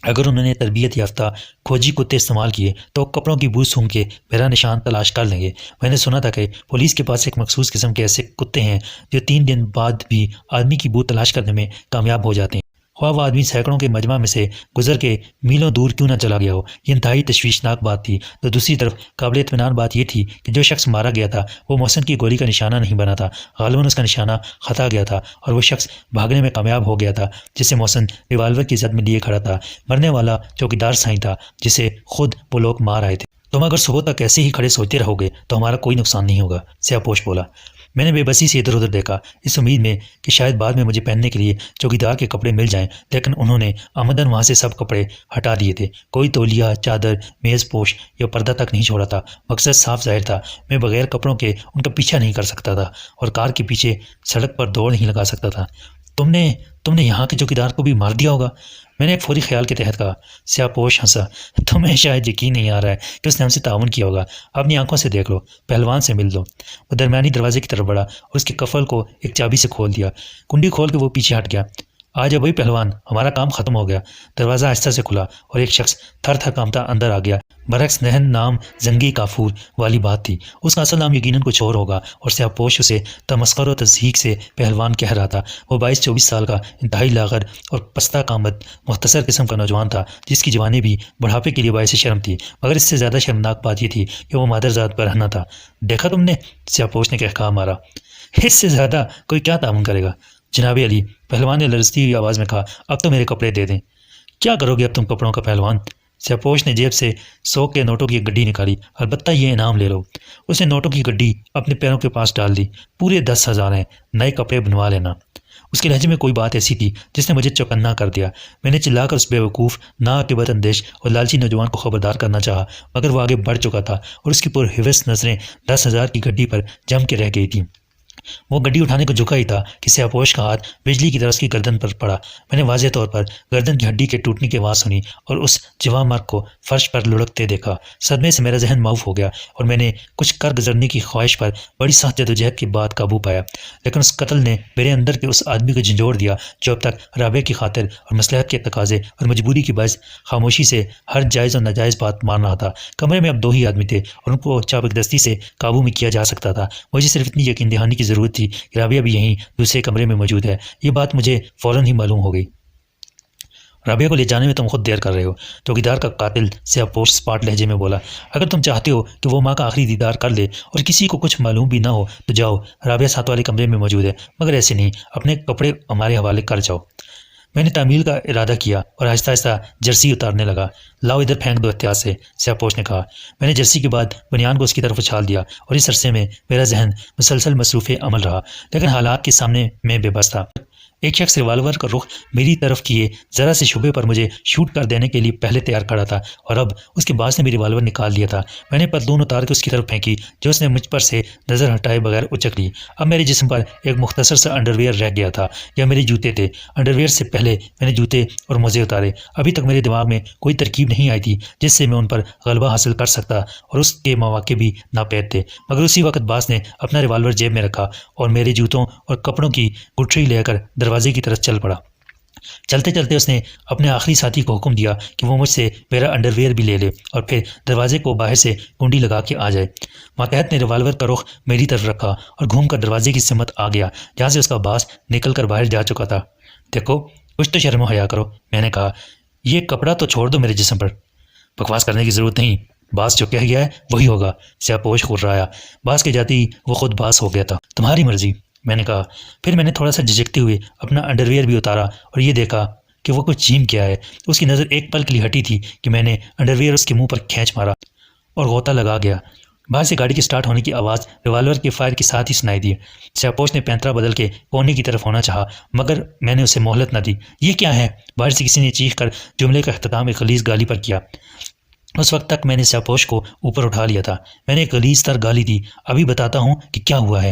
اگر انہوں نے تربیت یافتہ کھوجی کتے استعمال کیے تو کپڑوں کی بو سونگھ کے میرا نشان تلاش کر لیں گے۔ میں نے سنا تھا کہ پولیس کے پاس ایک مخصوص قسم کے ایسے کتے ہیں جو 3 دن بعد بھی آدمی کی بو تلاش کرنے میں کامیاب ہو جاتے ہیں، خواہ وہ آدمی سینکڑوں کے مجمع میں سے گزر کے میلوں دور کیوں نہ چلا گیا ہو۔ یہ انتہائی تشویشناک بات تھی۔ تو دوسری طرف قابل اطمینان بات یہ تھی کہ جو شخص مارا گیا تھا وہ محسن کی گولی کا نشانہ نہیں بنا تھا، غالباً اس کا نشانہ خطا گیا تھا اور وہ شخص بھاگنے میں کامیاب ہو گیا تھا جسے محسن ریوالور کی زد میں لیے کھڑا تھا۔ مرنے والا چوکیدار سائیں تھا جسے خود وہ لوگ مار آئے تھے۔ تم اگر صبح تک ایسے ہی کھڑے سوچتے رہو گے تو ہمارا کوئی نقصان نہیں ہوگا، سیاپوش بولا۔ میں نے بے بسی سے ادھر ادھر دیکھا، اس امید میں کہ شاید بعد میں مجھے پہننے کے لیے چوکیدار کے کپڑے مل جائیں، لیکن انہوں نے آمدن وہاں سے سب کپڑے ہٹا دیے تھے۔ کوئی تولیہ، چادر، میز پوش یا پردہ تک نہیں چھوڑا تھا۔ مقصد صاف ظاہر تھا، میں بغیر کپڑوں کے ان کا پیچھا نہیں کر سکتا تھا اور کار کے پیچھے سڑک پر دوڑ نہیں لگا سکتا تھا۔ تم نے یہاں کے چوکیدار کو بھی مار دیا ہوگا، میں نے ایک فوری خیال کے تحت کہا۔ سیاہ پوش ہنسا۔ تمہیں شاید یقین نہیں آ رہا ہے کہ اس نے ہم سے تعاون کیا ہوگا، اپنی آنکھوں سے دیکھ لو، پہلوان سے مل لو۔ وہ درمیانی دروازے کی طرف بڑھا اور اس کے کفل کو ایک چابی سے کھول دیا۔ کنڈی کھول کے وہ پیچھے ہٹ گیا۔ آ جا بھائی پہلوان، ہمارا کام ختم ہو گیا۔ دروازہ آہستہ سے کھلا اور ایک شخص تھر تھر کانپتا اندر آ گیا۔ برعکس نہن نام زنگی کافور والی بات تھی، اس کا اصل نام یقیناً کچھ اور ہوگا، اور سیاہ پوش اسے تمسخر و تضحیک سے پہلوان کہہ رہا تھا۔ وہ 22-24 سال کا انتہائی لاغر اور پستہ قامت مختصر قسم کا نوجوان تھا، جس کی جوانی بھی بڑھاپے کے لیے باعث شرم تھی، مگر اس سے زیادہ شرمناک بات یہ تھی کہ وہ مادرزاد برہنہ تھا۔ دیکھا تم نے؟ سیاہ پوش نے کہا مارا۔ اس سے زیادہ کوئی کیا تعاون کرے گا جناب علی؟ پہلوان نے لرزتی ہوئی آواز میں کہا۔ اب تو میرے کپڑے دے دیں۔ کیا کرو گے اب تم کپڑوں کا پہلوان؟ سیاہ پوش نے جیب سے 100 کے نوٹوں کی ایک گڈی نکالی۔ البتہ یہ انعام لے لو۔ اس نے نوٹوں کی گڈی اپنے پیروں کے پاس ڈال دی۔ پورے 10,000 ہیں، نئے کپڑے بنوا لینا۔ اس کے لہجے میں کوئی بات ایسی تھی جس نے مجھے چوکنا کر دیا۔ میں نے چلا کر اس بے وقوف، ناعاقبت اندیش اور لالچی نوجوان کو خبردار کرنا چاہا، مگر وہ آگے بڑھ چکا تھا اور اس کی پرہوس نظریں 10,000 کی گڈی پر جم کے رہ گئی تھیں۔ وہ گڈی اٹھانے کو جھکا ہی تھا کہ سیاہ پوش کا ہاتھ بجلی کی طرح اس کی گردن پر پڑا۔ میں نے واضح طور پر گردن کی ہڈی کے ٹوٹنے کی آواز سنی اور اس جواں مرد کو فرش پر لڑکتے دیکھا۔ صدمے سے میرا ذہن معاف ہو گیا اور میں نے کچھ کر گزرنے کی خواہش پر بڑی سخت جدوجہد کے بعد قابو پایا، لیکن اس قتل نے میرے اندر کے اس آدمی کو جھنجھوڑ دیا جو اب تک رابعہ کی خاطر اور مصلحت کے تقاضے اور مجبوری کی باعث خاموشی سے ہر جائز اور ناجائز بات مان رہا تھا۔ کمرے میں اب 2 ہی آدمی تھے اور ان کو چابکدستی سے قابو میں کیا جا سکتا تھا۔ مجھے صرف اتنی یقین دہانی کی ضرورت تھی کہ رابعہ بھی یہیں دوسرے کمرے میں موجود ہے۔ یہ بات مجھے فوراً ہی معلوم ہو گئی۔ رابعہ کو لے جانے میں تم خود دیر کر رہے ہو، چوکیدار کا قاتل سیاہ پوش سپاٹ لہجے میں بولا۔ اگر تم چاہتے ہو کہ وہ ماں کا آخری دیدار کر لے اور کسی کو کچھ معلوم بھی نہ ہو تو جاؤ، رابعہ 7 والے کمرے میں موجود ہے، مگر ایسے نہیں، اپنے کپڑے ہمارے حوالے کر جاؤ۔ میں نے تعمیل کا ارادہ کیا اور آہستہ آہستہ جرسی اتارنے لگا۔ لاؤ ادھر پھینک دو احتیاط سے، سیاہ پوش نے کہا۔ میں نے جرسی کے بعد بنیان کو اس کی طرف اچھال دیا اور اس عرصے میں میرا ذہن مسلسل مصروف عمل رہا، لیکن حالات کے سامنے میں بے بس تھا۔ ایک شخص ریوالور کا رخ میری طرف کیے ذرا سے شبے پر مجھے شوٹ کر دینے کے لیے پہلے تیار کھڑا تھا، اور اب اس کے باز نے بھی ریوالور نکال لیا تھا۔ میں نے پتلون اتار کے اس کی طرف پھینکی جو اس نے مجھ پر سے نظر ہٹائے بغیر اچک لی۔ اب میرے جسم پر ایک مختصر سا انڈرویئر رہ گیا تھا، یا میرے جوتے تھے۔ انڈرویئر سے پہلے میں نے جوتے اور موزے اتارے۔ ابھی تک میرے دماغ میں کوئی ترکیب نہیں آئی تھی جس سے میں ان پر غلبہ حاصل کر سکتا، اور اس کے مواقع بھی ناپید تھے، مگر اسی وقت باز نے اپنا ریوالور جیب میں رکھا اور میرے جوتوں اور کپڑوں کی گٹھری لے کر دروازے کی طرف چل پڑا۔ چلتے چلتے اس نے اپنے آخری ساتھی کو حکم دیا کہ وہ مجھ سے میرا انڈرویئر بھی لے لے اور پھر دروازے کو باہر سے کنڈی لگا کے آ جائے۔ ماتحت نے ریوالور کا رخ میری طرف رکھا اور گھوم کر دروازے کی سمت آ گیا جہاں سے اس کا باز نکل کر باہر جا چکا تھا۔ دیکھو، کچھ تو شرم و حیا کرو، میں نے کہا۔ یہ کپڑا تو چھوڑ دو میرے جسم پر۔ بکواس کرنے کی ضرورت نہیں، باز جو کہہ گیا ہے وہی ہوگا، سیاہ پوش خررایا۔ باز کے جاتی وہ خود باز ہو گیا تھا۔ تمہاری مرضی، میں نے کہا۔ پھر میں نے تھوڑا سا جھجکتے ہوئے اپنا انڈرویئر بھی اتارا اور یہ دیکھا کہ وہ کچھ چیم کیا ہے۔ اس کی نظر ایک پل کے لیے ہٹی تھی کہ میں نے انڈرویئر اس کے منہ پر کھینچ مارا اور غوطہ لگا گیا۔ باہر سے گاڑی کی سٹارٹ ہونے کی آواز ریوالور کے فائر کے ساتھ ہی سنائی دی۔ سیاہ پوش نے پینترا بدل کے کونے کی طرف ہونا چاہا، مگر میں نے اسے مہلت نہ دی۔ یہ کیا ہے؟ باہر سے کسی نے چیخ کر جملے کا اختتام ایک غلیظ گالی پر کیا۔ اس وقت تک میں نے سیاہ پوش کو اوپر اٹھا لیا تھا۔ میں نے ایک غلیظ تر گالی دی۔ ابھی بتاتا ہوں کہ کیا ہوا ہے،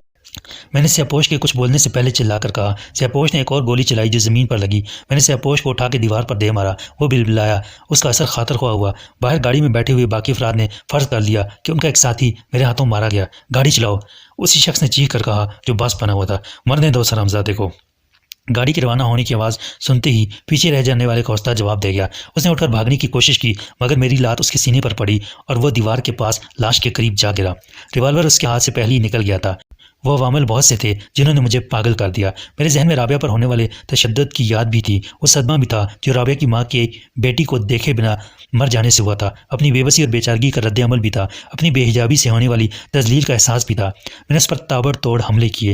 میں نے سیاہ پوش کے کچھ بولنے سے پہلے چلا کر کہا۔ سیاہ پوش نے ایک اور گولی چلائی جو زمین پر لگی۔ میں نے سیاہ پوش کو اٹھا کے دیوار پر دے مارا۔ وہ بلبلایا، اس کا اثر خاطر خواہ ہوا۔ باہر گاڑی میں بیٹھے ہوئے باقی افراد نے فرض کر لیا کہ ان کا ایک ساتھی میرے ہاتھوں مارا گیا۔ گاڑی چلاؤ، اسی شخص نے چیخ کر کہا جو باس بنا ہوا تھا۔ مرنے دو حرامزادے کو۔ گاڑی کے روانہ ہونے کی آواز سنتے ہی پیچھے رہ جانے والے کا استاد جواب دے گیا۔ اس نے اٹھ کر بھاگنے کی کوشش کی، مگر میری لات اس کے سینے پر پڑی اور وہ دیوار کے پاس لاش کے قریب جا گرا۔ ریوالور اس کے ہاتھ سے پہلے ہی نکل گیا تھا۔ وہ عوامل بہت سے تھے جنہوں نے مجھے پاگل کر دیا۔ میرے ذہن میں رابعہ پر ہونے والے تشدد کی یاد بھی تھی، وہ صدمہ بھی تھا جو رابعہ کی ماں کے بیٹی کو دیکھے بنا مر جانے سے ہوا تھا، اپنی بے بسی اور بے چارگی کا رد عمل بھی تھا، اپنی بے حجابی سے ہونے والی تذلیل کا احساس بھی تھا۔ میں نے اس پر تابڑ توڑ حملے کیے،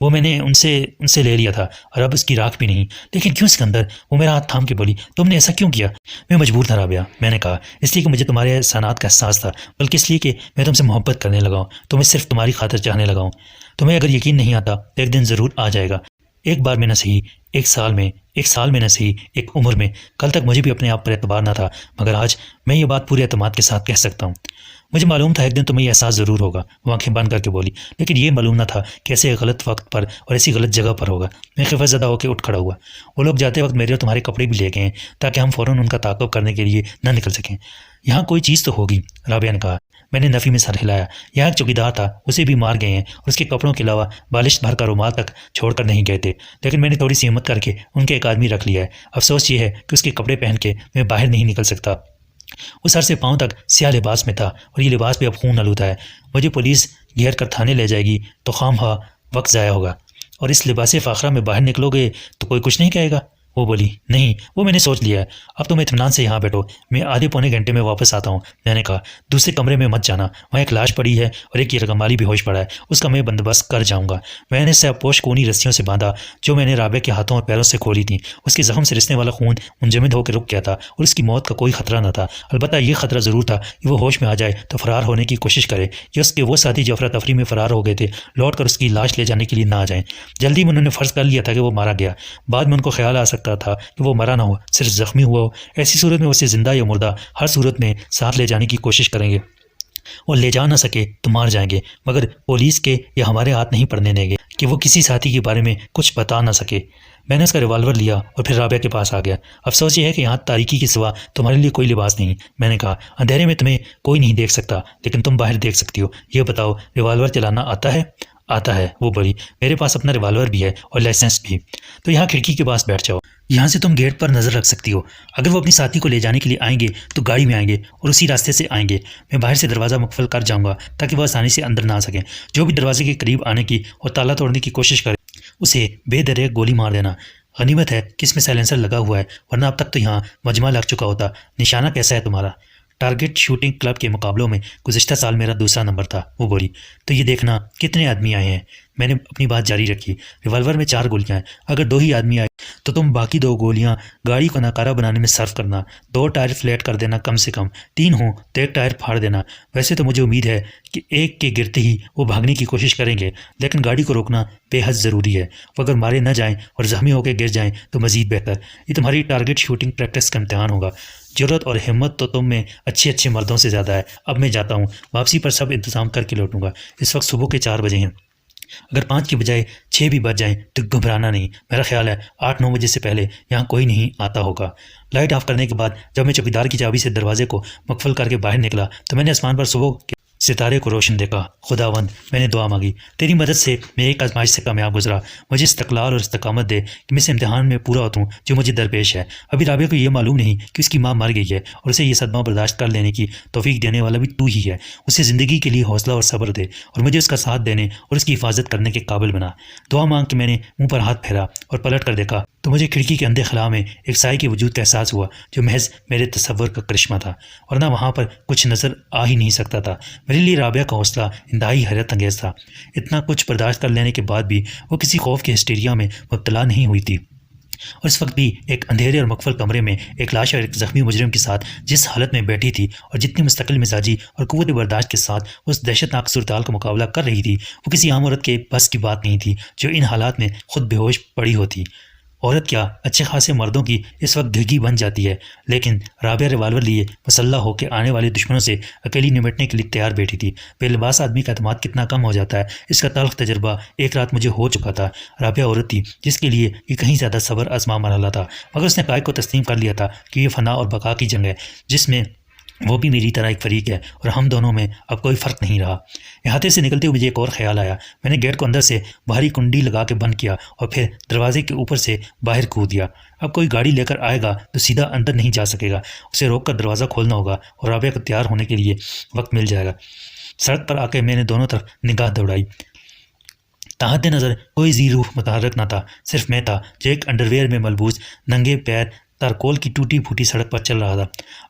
وہ میں نے ان سے لے لیا تھا اور اب اس کی راکھ بھی نہیں۔ لیکن کیوں سکندر؟ وہ میرا ہاتھ تھام کے بولی، تم نے ایسا کیوں کیا؟ میں مجبور تھا رابعہ، میں نے کہا، اس لیے کہ مجھے تمہارے احسانات کا احساس تھا، بلکہ اس لیے کہ میں تم سے محبت کرنے لگا ہوں، تمہیں صرف تمہاری خاطر چاہنے لگا ہوں۔ تمہیں اگر یقین نہیں آتا تو ایک دن ضرور آ جائے گا، ایک بار میں نہ صحیح، ایک سال میں نہ صحیح، ایک عمر میں۔ کل تک مجھے بھی اپنے آپ پر اعتبار نہ تھا، مگر آج میں یہ بات پورے اعتماد کے ساتھ کہہ سکتا ہوں۔ مجھے معلوم تھا ایک دن تمہیں یہ احساس ضرور ہوگا، وہ آنکھیں بند کر کے بولی، لیکن یہ معلوم نہ تھا کہ ایسے غلط وقت پر اور ایسی غلط جگہ پر ہوگا۔ میں خفت زدہ ہو کے اٹھ کھڑا ہوا۔ وہ لوگ جاتے وقت میرے اور تمہارے کپڑے بھی لے گئے ہیں تاکہ ہم فوراً ان کا تعاقب کرنے کے لیے نہ نکل سکیں۔ یہاں کوئی چیز تو ہوگی، رابعہ نے کہا۔ میں نے نفی میں سر ہلایا۔ یہاں ایک چوکیدار تھا، اسے بھی مار گئے ہیں اور اس کے کپڑوں کے علاوہ بالش بھر کا رومال تک چھوڑ کر نہیں گئے تھے، لیکن میں نے تھوڑی سی ہمت کر کے ان کے ایک آدمی رکھ لیا ہے۔ افسوس یہ ہے کہ اس کے کپڑے پہن کے میں باہر نہیں نکل سکتا۔ وہ سر سے پاؤں تک سیاہ لباس میں تھا اور یہ لباس بھی اب خون آلودہ ہے۔ مجھے پولیس گھیر کر تھانے لے جائے گی تو خام خواہ وقت ضائع ہوگا، اور اس لباس فاخرہ میں باہر نکلو گے تو کوئی کچھ نہیں کہے گا۔ وہ بولی، نہیں، وہ میں نے سوچ لیا ہے، اب تم اطمینان سے یہاں بیٹھو، میں آدھے پونے گھنٹے میں واپس آتا ہوں۔ میں نے کہا، دوسرے کمرے میں مت جانا، وہاں ایک لاش پڑی ہے اور ایک یرغمالی بھی ہوش پڑا ہے، اس کا میں بندوبست کر جاؤں گا۔ میں نے اسے پوش کونی رسیوں سے باندھا جو میں نے رابعہ کے ہاتھوں اور پیروں سے کھولی تھیں۔ اس کے زخم سے رسنے والا خون منجمد ہو کے رک گیا تھا اور اس کی موت کا کوئی خطرہ نہ تھا۔ البتہ یہ خطرہ ضرور تھا کہ وہ ہوش میں آ جائے تو فرار ہونے کی کوشش کرے، یا اس کے وہ ساتھی جو افراتفری میں فرار ہو گئے تھے لوٹ کر اس کی لاش لے جانے کے لیے نہ آ جائیں۔ جلدی میں انہوں نے فرض کر لیا تھا کہ وہ مارا گیا، بعد میں ان کو خیال آ سکتا تھا کہ وہ مرا نہ ہو، صرف زخمی ہوا ہو۔ ایسی صورت میں اسے زندہ یا مردہ ہر صورت میں ساتھ لے جانے کی کوشش کریں گے، اور لے جا نہ سکے تو مار جائیں گے، مگر پولیس کے یا ہمارے ہاتھ نہیں پڑنے دیں گے کہ وہ کسی ساتھی کے بارے میں کچھ بتا نہ سکے۔ میں نے اس کا ریوالور لیا اور پھر رابعہ کے پاس آ گیا۔ افسوس یہ ہے کہ یہاں تاریکی کے سوا تمہارے لیے کوئی لباس نہیں۔ میں نے کہا، اندھیرے میں تمہیں کوئی نہیں دیکھ سکتا، لیکن تم باہر دیکھ سکتی ہو۔ یہ بتاؤ، ریوالور چلانا آتا ہے؟ آتا ہے، وہ بولی، میرے پاس اپنا ریوالور بھی ہے اور لائسنس بھی۔ تو یہاں کھڑکی کے پاس بیٹھ جاؤ، یہاں سے تم گیٹ پر نظر رکھ سکتی ہو۔ اگر وہ اپنی ساتھی کو لے جانے کے لیے آئیں گے تو گاڑی میں آئیں گے اور اسی راستے سے آئیں گے۔ میں باہر سے دروازہ مقفل کر جاؤں گا تاکہ وہ آسانی سے اندر نہ آ سکیں۔ جو بھی دروازے کے قریب آنے کی اور تالا توڑنے کی کوشش کرے اسے بے دریغ گولی مار دینا۔ غنیمت ہے کہ اس میں سائلنسر لگا ہوا ہے، ورنہ اب تک تو یہاں مجمع لگ چکا ہوتا۔ نشانہ کیسا ہے تمہارا؟ ٹارگٹ شوٹنگ کلب کے مقابلوں میں گزشتہ سال میرا دوسرا نمبر تھا، وہ بولی۔ تو یہ دیکھنا کتنے آدمی آئے ہیں۔ میں نے اپنی بات جاری رکھی۔ ریوالور میں 4 گولیاں ہیں، اگر 2 ہی آدمی آئے تو تم باقی 2 گولیاں گاڑی کو ناکارہ بنانے میں صرف کرنا۔ 2 ٹائر فلیٹ کر دینا کم سے کم، 3 ہوں تو 1 ٹائر پھاڑ دینا۔ ویسے تو مجھے امید ہے کہ ایک کے گرتے ہی وہ بھاگنے کی کوشش کریں گے، لیکن گاڑی کو روکنا بے حد ضروری ہے۔ وہ اگر مارے نہ جائیں اور زخمی ہو کے گر جائیں تو مزید بہتر۔ یہ تمہاری ٹارگٹ شوٹنگ پریکٹس کا امتحان ہوگا۔ جرأت اور ہمت تو تم میں اچھے مردوں سے زیادہ ہے۔ اب میں جاتا ہوں، واپسی پر سب انتظام کر کے لوٹوں گا۔ اس وقت صبح کے 4 بجے ہیں، اگر 5 کی بجائے 6 بھی بج جائیں تو گھبرانا نہیں۔ میرا خیال ہے 8-9 بجے سے پہلے یہاں کوئی نہیں آتا ہوگا۔ لائٹ آف کرنے کے بعد جب میں چوکیدار کی چابی سے دروازے کو مقفل کر کے باہر نکلا تو میں نے آسمان پر صبح کے ستارے کو روشن دیکھا۔ خداوند، میں نے دعا مانگی، تیری مدد سے میں ایک آزمائش سے کامیاب گزرا۔ مجھے استقلال اور استقامت دے کہ میں اس امتحان میں پورا اتروں جو مجھے درپیش ہے۔ ابھی رابعہ کو یہ معلوم نہیں کہ اس کی ماں مر گئی ہے، اور اسے یہ صدمہ برداشت کر لینے کی توفیق دینے والا بھی تو ہی ہے۔ اسے زندگی کے لیے حوصلہ اور صبر دے اور مجھے اس کا ساتھ دینے اور اس کی حفاظت کرنے کے قابل بنا۔ دعا مانگ کے میں نے منہ پر ہاتھ پھیرا اور پلٹ کر دیکھا تو مجھے کھڑکی کے اندھے خلا میں ایک سائے کے وجود کا احساس ہوا جو محض میرے تصور کا کرشمہ تھا، ورنہ وہاں پر کچھ نظر آ ہی نہیں سکتا تھا۔ میرے لیے رابعہ کا حوصلہ انتہائی حیرت انگیز تھا۔ اتنا کچھ برداشت کر لینے کے بعد بھی وہ کسی خوف کے ہسٹیریا میں مبتلا نہیں ہوئی تھی، اور اس وقت بھی ایک اندھیرے اور مقفل کمرے میں ایک لاش اور ایک زخمی مجرم کے ساتھ جس حالت میں بیٹھی تھی اور جتنی مستقل مزاجی اور قوت برداشت کے ساتھ اس دہشت ناک صورتحال کا مقابلہ کر رہی تھی، وہ کسی عام عورت کے بس کی بات نہیں تھی جو ان حالات میں خود بے ہوش پڑی ہوتی۔ عورت کیا اچھے خاصے مردوں کی اس وقت گھگی بن جاتی ہے، لیکن رابعہ ریوالور لیے مسلح ہو کے آنے والے دشمنوں سے اکیلی نمٹنے کے لیے تیار بیٹھی تھی۔ بے لباس آدمی کا اعتماد کتنا کم ہو جاتا ہے، اس کا تلخ تجربہ ایک رات مجھے ہو چکا تھا۔ رابعہ عورت تھی جس کے لیے یہ کہیں زیادہ صبر آزما مرحلہ تھا، مگر اس نے قائد کو تسلیم کر لیا تھا کہ یہ فنا اور بقا کی جنگ ہے جس میں وہ بھی میری طرح ایک فریق ہے، اور ہم دونوں میں اب کوئی فرق نہیں رہا۔ احاطے سے نکلتے ہوئے مجھے ایک اور خیال آیا۔ میں نے گیٹ کو اندر سے باہری کنڈی لگا کے بند کیا اور پھر دروازے کے اوپر سے باہر کود دیا۔ اب کوئی گاڑی لے کر آئے گا تو سیدھا اندر نہیں جا سکے گا، اسے روک کر دروازہ کھولنا ہوگا اور رابعہ کو تیار ہونے کے لیے وقت مل جائے گا۔ سڑک پر آ کے میں نے دونوں طرف نگاہ دوڑائی۔ تحت نظر کوئی ذی روح متحرک نہ تھا، صرف میں تھا جو ایک انڈرویئر میں ملبوس ننگے پیر تارکول کی ٹوٹی پھوٹی سڑک پر چل رہا تھا۔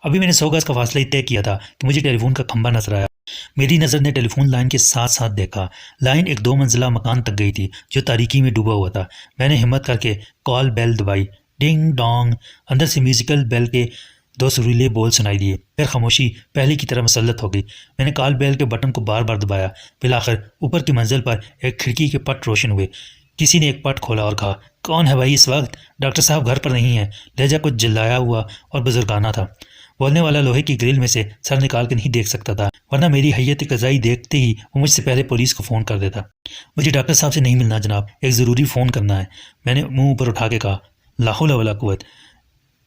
ابھی میں نے 100 گز کا فاصلہ ہی طے کیا تھا کہ مجھے ٹیلی فون کا کھمبا نظر آیا۔ میری نظر نے ٹیلی فون لائن کے ساتھ ساتھ دیکھا۔ لائن ایک 2 منزلہ مکان تک گئی تھی جو تاریکی میں ڈوبا ہوا تھا۔ میں نے ہمت کر کے کال بیل دبائی۔ ڈنگ ڈانگ، اندر سے میوزیکل بیل کے 2 سریلے بول سنائی دیے۔ پھر خاموشی پہلے کی طرح مسلط ہو گئی۔ میں نے کال بیل کے بٹن کو بار بار دبایا۔ بالآخر اوپر کی منزل پر ایک کھڑکی کے پٹ روشن ہوئے۔ کسی نے ایک پٹ کھولا اور کہا، کون ہے بھائی اس وقت؟ ڈاکٹر صاحب گھر پر نہیں ہیں۔ لہجہ کچھ جلایا ہوا اور بزرگانہ تھا۔ بولنے والا لوہے کی گرل میں سے سر نکال کے نہیں دیکھ سکتا تھا، ورنہ میری حیت قضائی دیکھتے ہی وہ مجھ سے پہلے پولیس کو فون کر دیتا۔ مجھے ڈاکٹر صاحب سے نہیں ملنا جناب، ایک ضروری فون کرنا ہے۔ میں نے منہ اوپر اٹھا کے کہا، لا حول ولا قوت،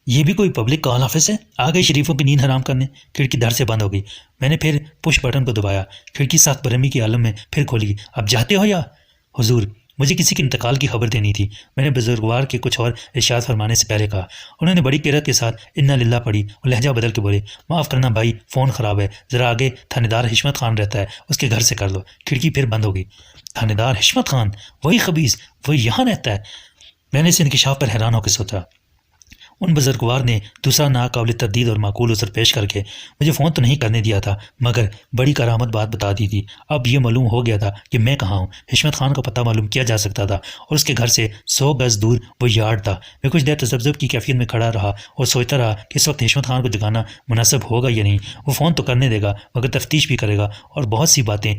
یہ بھی کوئی پبلک کال آفس ہے؟ آ گئی شریفوں کی نیند حرام کرنے۔ کھڑکی دھڑ سے بند ہو گئی۔ میں نے پھر پش بٹن کو دبایا۔ کھڑکی سخت برہمی کے عالم میں پھر کھولی۔ اب جاتے ہو یا؟ حضور، مجھے کسی کے انتقال کی خبر دینی تھی، میں نے بزرگوار کے کچھ اور ارشاد فرمانے سے پہلے کہا۔ انہوں نے بڑی قرت کے ساتھ انا للہ پڑھی اور لہجہ بدل کے بولے، معاف کرنا بھائی، فون خراب ہے، ذرا آگے تھانے دار حشمت خان رہتا ہے، اس کے گھر سے کر لو۔ کھڑکی پھر بند ہو گئی۔ تھانے دار حشمت خان؟ وہی خبیث، وہ یہاں رہتا ہے؟ میں نے اس انکشاف پر حیران ہو کے سوچا۔ ان بزرگوار نے دوسرا ناقابل تردید اور معقول عذر پیش کر کے مجھے فون تو نہیں کرنے دیا تھا، مگر بڑی کرامت بات بتا دی تھی۔ اب یہ معلوم ہو گیا تھا کہ میں کہاں ہوں۔ حشمت خان کا پتہ معلوم کیا جا سکتا تھا اور اس کے گھر سے 100 گز دور وہ یارڈ تھا۔ میں کچھ دیر تذبذب کی کیفیت میں کھڑا رہا اور سوچتا رہا کہ اس وقت حشمت خان کو جگانا مناسب ہوگا یا نہیں۔ وہ فون تو کرنے دے گا مگر تفتیش بھی کرے گا اور بہت سی باتیں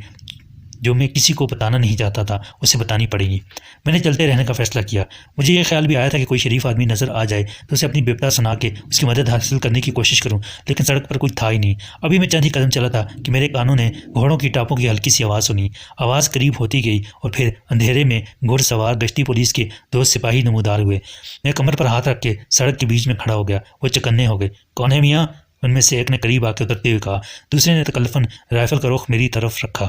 جو میں کسی کو بتانا نہیں چاہتا تھا اسے بتانی پڑے گی۔ میں نے چلتے رہنے کا فیصلہ کیا۔ مجھے یہ خیال بھی آیا تھا کہ کوئی شریف آدمی نظر آ جائے تو اسے اپنی بپتا سنا کے اس کی مدد حاصل کرنے کی کوشش کروں، لیکن سڑک پر کوئی تھا ہی نہیں۔ ابھی میں چند ہی قدم چلا تھا کہ میرے کانوں نے گھوڑوں کی ٹاپوں کی ہلکی سی آواز سنی۔ آواز قریب ہوتی گئی اور پھر اندھیرے میں گھڑ سوار گشتی پولیس کے 2 سپاہی نمودار ہوئے۔ میں کمر پر ہاتھ رکھ کے سڑک کے بیچ میں کھڑا ہو گیا۔ وہ چکنے ہو گئے۔ کون ہے میاں؟ ان میں سے ایک نے قریب آ کے اترتے ہوئے کہا۔ دوسرے نے تکلفاً رائفل کا رخ میری طرف رکھا۔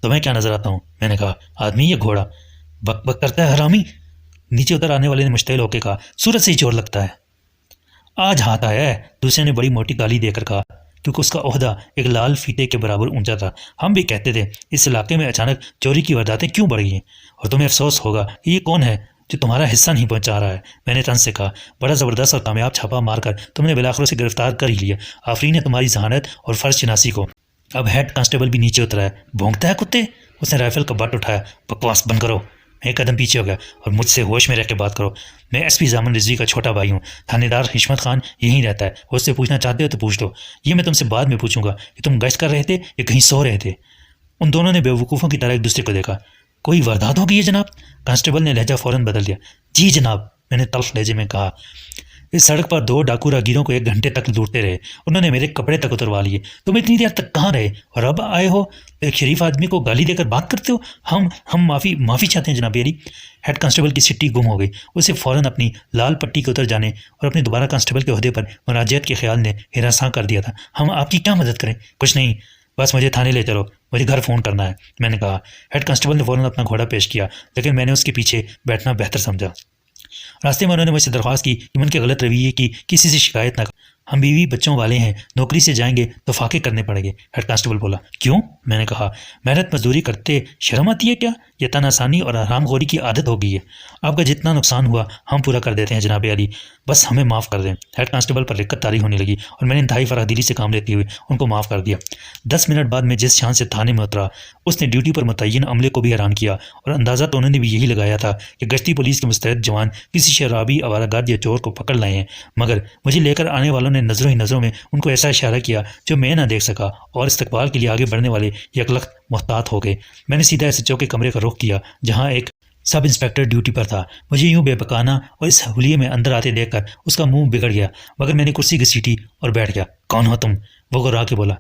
تمہیں کیا نظر آتا ہوں؟ میں نے کہا، آدمی یا گھوڑا؟ بک بک کرتا ہے حرامی۔ نیچے اتر آنے والے نے مشتعل ہو کے کہا، صورت سے ہی چور لگتا ہے۔ آج ہاتھ آیا ہے، دوسرے نے بڑی موٹی گالی دے کر کہا، کیونکہ اس کا عہدہ ایک لال فیتے کے برابر اونچا تھا۔ ہم بھی کہتے تھے اس علاقے میں اچانک چوری کی وارداتیں کیوں بڑھ گئی ہیں، اور تمہیں افسوس ہوگا کہ یہ کون ہے جو تمہارا حصہ نہیں پہنچا رہا ہے۔ میں نے طنز سے کہا، بڑا زبردست اور کامیاب چھاپا مار کر تم نے بلاخر اسے گرفتار کر ہی لیا۔ آفرین ہے تمہاری ذہانت اور فرض شناسی کو۔ اب ہیڈ کانسٹیبل بھی نیچے اترا ہے۔ بھونکتا ہے کتے؟ اس نے رائفل کا بٹ اٹھایا۔ بکواس بند کرو۔ میں ایک قدم پیچھے ہو گیا، اور مجھ سے ہوش میں رہ کے بات کرو۔ میں ایس پی ضامن رضوی کا چھوٹا بھائی ہوں۔ تھانے دار حشمت خان یہیں رہتا ہے، اس سے پوچھنا چاہتے ہو تو پوچھ لو۔ یہ میں تم سے بعد میں پوچھوں گا کہ تم گشت کر رہے تھے یا کہیں سو رہے تھے۔ ان دونوں نے بے وقوفوں کی طرح ایک دوسرے کو دیکھا۔ کوئی واردات ہو گئی ہے جناب؟ کانسٹیبل نے لہجہ فوراً بدل دیا۔ جی جناب، میں نے تلخ لہجے میں کہا۔ اس سڑک پر 2 ڈاکو راگیروں کو 1 گھنٹے تک لوٹتے رہے۔ انہوں نے میرے کپڑے تک اتروا لیے۔ تم اتنی دیر تک کہاں رہے اور اب آئے ہو؟ ایک شریف آدمی کو گالی دے کر بات کرتے ہو؟ ہم معافی چاہتے ہیں جناب یاری۔ ہیڈ کانسٹیبل کی سٹی گم ہو گئی۔ اسے فوراً اپنی لال پٹی کے اتر جانے اور اپنے دوبارہ کانسٹیبل کے عہدے پر مراجعت کے خیال نے ہراساں کر دیا تھا۔ ہم آپ کی کیا مدد کریں؟ کچھ نہیں، بس مجھے تھانے لے چلو، مجھے گھر فون کرنا ہے، میں نے کہا۔ ہیڈ کانسٹیبل نے فوراً اپنا گھوڑا پیش کیا، لیکن میں نے اس کے پیچھے بیٹھنا بہتر سمجھا۔ راستے میں انہوں نے مجھ سے درخواست کی کہ ان کے غلط رویے کی کسی سے شکایت نہ کریں۔ ہم بیوی بچوں والے ہیں، نوکری سے جائیں گے تو فاقے کرنے پڑیں گے۔ ہیڈ کانسٹیبل بولا، کیوں؟ میں نے کہا، محنت مزدوری کرتے شرم آتی ہے کیا؟ یہ تن آسانی اور حرام خوری کی عادت ہو گئی ہے۔ آپ کا جتنا نقصان ہوا ہم پورا کر دیتے ہیں جناب علی، بس ہمیں معاف کر دیں۔ ہیڈ کانسٹیبل پر رقت طاری ہونے لگی اور میں نے انتہائی فرح دلی سے کام لیتے ہوئے ان کو معاف کر دیا۔ 10 منٹ بعد میں جس شان سے تھانے میں اترا، اس نے ڈیوٹی پر متعین عملے کو بھی حیران کیا، اور اندازہ تو انہوں نے بھی یہی لگایا تھا کہ گشتی پولیس کے مستعد جوان کسی شرابی آوارہ گرد یا چور کو پکڑ لائے ہیں، مگر مجھے لے کر آنے والوں نے نظروں ہی نظروں میں ان کو ایسا اشارہ کیا جو میں نہ دیکھ سکا، اور استقبال کے لیے آگے بڑھنے والے یکلخت محتاط ہو گئے۔ میں نے سیدھا ایس ایچ او کے کمرے کا رخ کیا جہاں ایک سب انسپکٹر ڈیوٹی پر تھا۔ مجھے یوں بے بکانہ اور اس حلیے میں اندر آتے دیکھ کر اس کا منہ بگڑ گیا، مگر میں نے کرسی گھسیٹی اور بیٹھ گیا۔ کون ہو تم؟ وہ گرا کے بولا،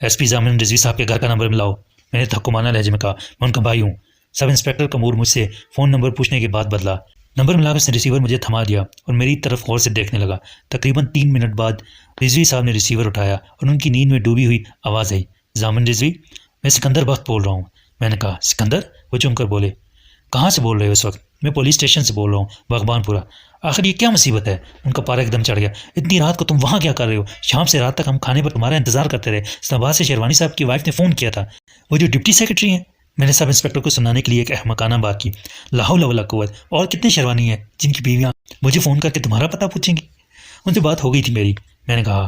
ایس پی ضامن رضوی صاحب کے گھر کا نمبر ملاؤ۔ میں نے تحکمانہ لہجے میں کہا، میں ان کا بھائی ہوں۔ سب انسپکٹر کا مور مجھ سے فون نمبر پوچھنے کے بعد بدلا۔ نمبر ملا کر اس نے ریسیور مجھے تھما دیا اور میری طرف غور سے دیکھنے لگا۔ تقریباً 3 منٹ بعد رضوی صاحب نے ریسیور اٹھایا اور ان کی نیند میں ڈوبی ہوئی آواز آئی، ضامن رضوی، میں سکندر بخت بول رہا ہوں۔ میں نے کہا، سکندر؟ وہ چونک کر بولے، کہاں سے بول رہے ہو اس وقت؟ میں پولیس اسٹیشن سے بول رہا ہوں، باغبان پورہ۔ آخر یہ کیا مصیبت ہے؟ ان کا پارا ایک دم چڑھ گیا۔ اتنی رات کو تم وہاں کیا کر رہے ہو؟ شام سے رات تک ہم کھانے پر تمہارا انتظار کرتے رہے۔ اسلام آباد سے شیروانی صاحب کی وائف نے فون کیا تھا، وہ جو ڈپٹی سیکرٹری ہیں۔ میں نے سب انسپکٹر کو سنانے کے لیے ایک احمقانہ بات کی، لا حول ولا قوت، اور کتنے شیروانی ہیں جن کی بیویاں مجھے فون کر کے تمہارا پتہ پوچھیں گی؟ ان سے بات ہو گئی تھی میری۔ میں نے کہا،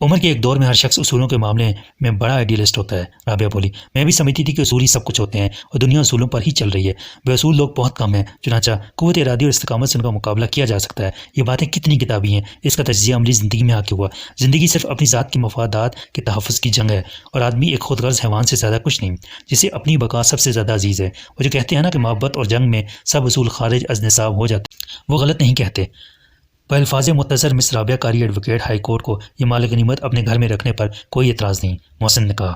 عمر کے ایک دور میں ہر شخص اصولوں کے معاملے میں بڑا آئیڈیلسٹ ہوتا ہے، رابعہ بولی۔ میں بھی سمجھتی تھی کہ اصول ہی سب کچھ ہوتے ہیں اور دنیا اصولوں پر ہی چل رہی ہے۔ بے اصول لوگ بہت کم ہیں، چنانچہ قوت ارادی اور استقامت سے ان کا مقابلہ کیا جا سکتا ہے۔ یہ باتیں کتنی کتابی ہیں، اس کا تجزیہ عملی زندگی میں آ کے ہوا۔ زندگی صرف اپنی ذات کی مفادات کے تحفظ کی جنگ ہے، اور آدمی ایک خود غرض حیوان سے زیادہ کچھ نہیں، جسے اپنی بقا سب سے زیادہ عزیز ہے۔ وہ جو کہتے ہیں نا کہ محبت اور جنگ میں سب اصول خارج از نصاب ہو جاتے ہیں، وہ غلط نہیں کہتے۔ بالفاظ مختصر مس رابعہ قاری ایڈوکیٹ ہائی کورٹ کو یہ مال غنیمت اپنے گھر میں رکھنے پر کوئی اعتراض نہیں۔ محسن نے کہا،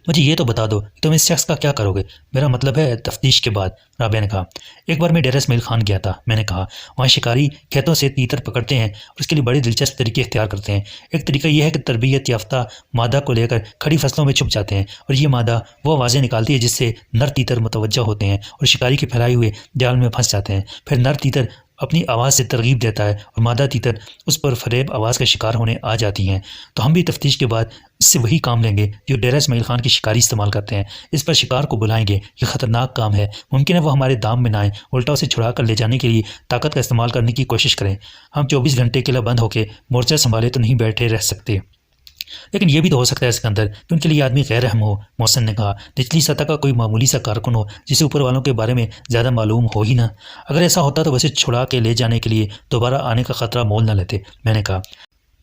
مجھے یہ تو بتا دو کہ تم اس شخص کا کیا کرو گے؟ میرا مطلب ہے تفتیش کے بعد، رابعہ نے کہا۔ ایک بار میں ڈیرہ اسماعیل خان گیا تھا، میں نے کہا۔ وہاں شکاری کھیتوں سے تیتر پکڑتے ہیں اور اس کے لیے بڑے دلچسپ طریقے اختیار کرتے ہیں۔ ایک طریقہ یہ ہے کہ تربیت یافتہ مادہ کو لے کر کھڑی فصلوں میں چھپ جاتے ہیں، اور یہ مادہ وہ آوازیں نکالتی ہے جس سے نر تیتر متوجہ ہوتے ہیں اور شکاری کے پھیلائے ہوئے جال میں پھنس جاتے ہیں۔ پھر نر تیتر اپنی آواز سے ترغیب دیتا ہے اور مادہ تیتر اس پر فریب آواز کا شکار ہونے آ جاتی ہیں۔ تو ہم بھی تفتیش کے بعد اس سے وہی کام لیں گے جو ڈیرہ اسماعیل خان کے شکاری استعمال کرتے ہیں۔ اس پر شکار کو بلائیں گے۔ یہ خطرناک کام ہے، ممکن ہے وہ ہمارے دام میں نہ آئیں، الٹا اسے چھڑا کر لے جانے کے لیے طاقت کا استعمال کرنے کی کوشش کریں۔ ہم 24 گھنٹے کے لیے بند ہو کے مورچہ سنبھالے تو نہیں بیٹھے رہ سکتے۔ لیکن یہ بھی تو ہو سکتا ہے سکندر کہ ان کے لیے آدمی غیر رحم ہو، محسن نے کہا۔ نچلی سطح کا کوئی معمولی سا کارکن ہو جسے اوپر والوں کے بارے میں زیادہ معلوم ہو ہی نہ۔ اگر ایسا ہوتا تو ویسے چھڑا کے لے جانے کے لیے دوبارہ آنے کا خطرہ مول نہ لیتے، میں نے کہا۔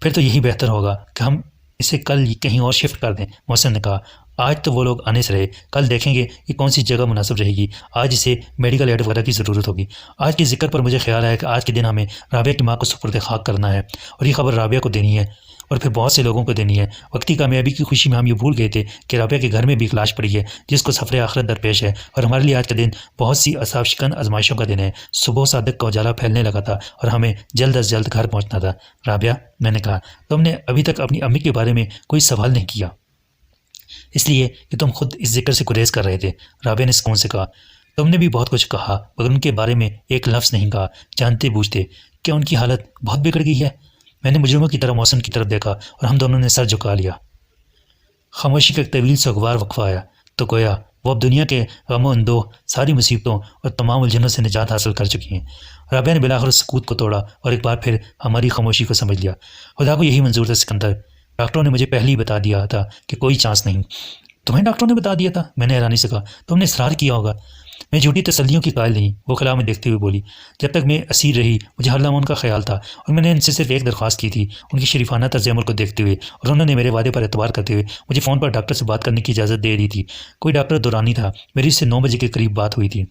پھر تو یہی بہتر ہوگا کہ ہم اسے کل کہیں اور شفٹ کر دیں، محسن نے کہا۔ آج تو وہ لوگ آنے سے رہے، کل دیکھیں گے کہ کون سی جگہ مناسب رہے گی۔ آج اسے میڈیکل ایڈ وغیرہ کی ضرورت ہوگی۔ آج کے ذکر پر مجھے خیال آیا کہ آج کے دن ہمیں رابعہ کی ماں کو سپرد خاک کرنا ہے، اور یہ خبر رابعہ کو دینی ہے، اور پھر بہت سے لوگوں کو دینی ہے۔ وقتی کامیابی کی خوشی میں ہم یہ بھول گئے تھے کہ رابعہ کے گھر میں بھی ایک لاش پڑی ہے جس کو سفر آخرت درپیش ہے، اور ہمارے لیے آج کا دن بہت سی اعصاب شکن آزمائشوں کا دن ہے۔ صبح صادق کا اجالا پھیلنے لگا تھا اور ہمیں جلد از جلد گھر پہنچنا تھا۔ رابعہ، میں نے کہا، تم نے ابھی تک اپنی امی کے بارے میں کوئی سوال نہیں کیا، اس لیے کہ تم خود اس ذکر سے گریز کر رہے تھے، رابعہ نے سکون سے کہا۔ تم نے بھی بہت کچھ کہا مگر ان کے بارے میں ایک لفظ نہیں کہا، جانتے بوجھتے۔ کیا ان کی حالت بہت بگڑ گئی ہے؟ میں نے مجرموں کی طرح محسن کی طرف دیکھا اور ہم دونوں نے سر جھکا لیا۔ خاموشی کا ایک طویل سوگوار وقفہ آیا تو گویا وہ اب دنیا کے غم و اندوہ، ساری مصیبتوں اور تمام الجھنوں سے نجات حاصل کر چکی ہیں۔ رابعہ نے بلاخر اس سکوت کو توڑا اور ایک بار پھر ہماری خاموشی کو سمجھ لیا۔ خدا کو یہی منظور تھا سکندر، ڈاکٹروں نے مجھے پہلے ہی بتا دیا تھا کہ کوئی چانس نہیں۔ تمہیں ڈاکٹروں نے بتا دیا تھا؟ میں نے حیرانی سے کہا۔ تم نے اصرار کیا ہوگا۔ میں جھوٹی تسلیوں کی قائل نہیں، وہ خلا میں دیکھتے ہوئے بولی۔ جب تک میں اسیر رہی مجھے ہر لمحہ ان کا خیال تھا، اور میں نے ان سے صرف ایک درخواست کی تھی، ان کی شریفانہ طرز عمل کو دیکھتے ہوئے، اور انہوں نے میرے وعدے پر اعتبار کرتے ہوئے مجھے فون پر ڈاکٹر سے بات کرنے کی اجازت دے دی تھی۔ کوئی ڈاکٹر دورانی تھا، میری اس سے 9 بجے کے قریب بات ہوئی تھی۔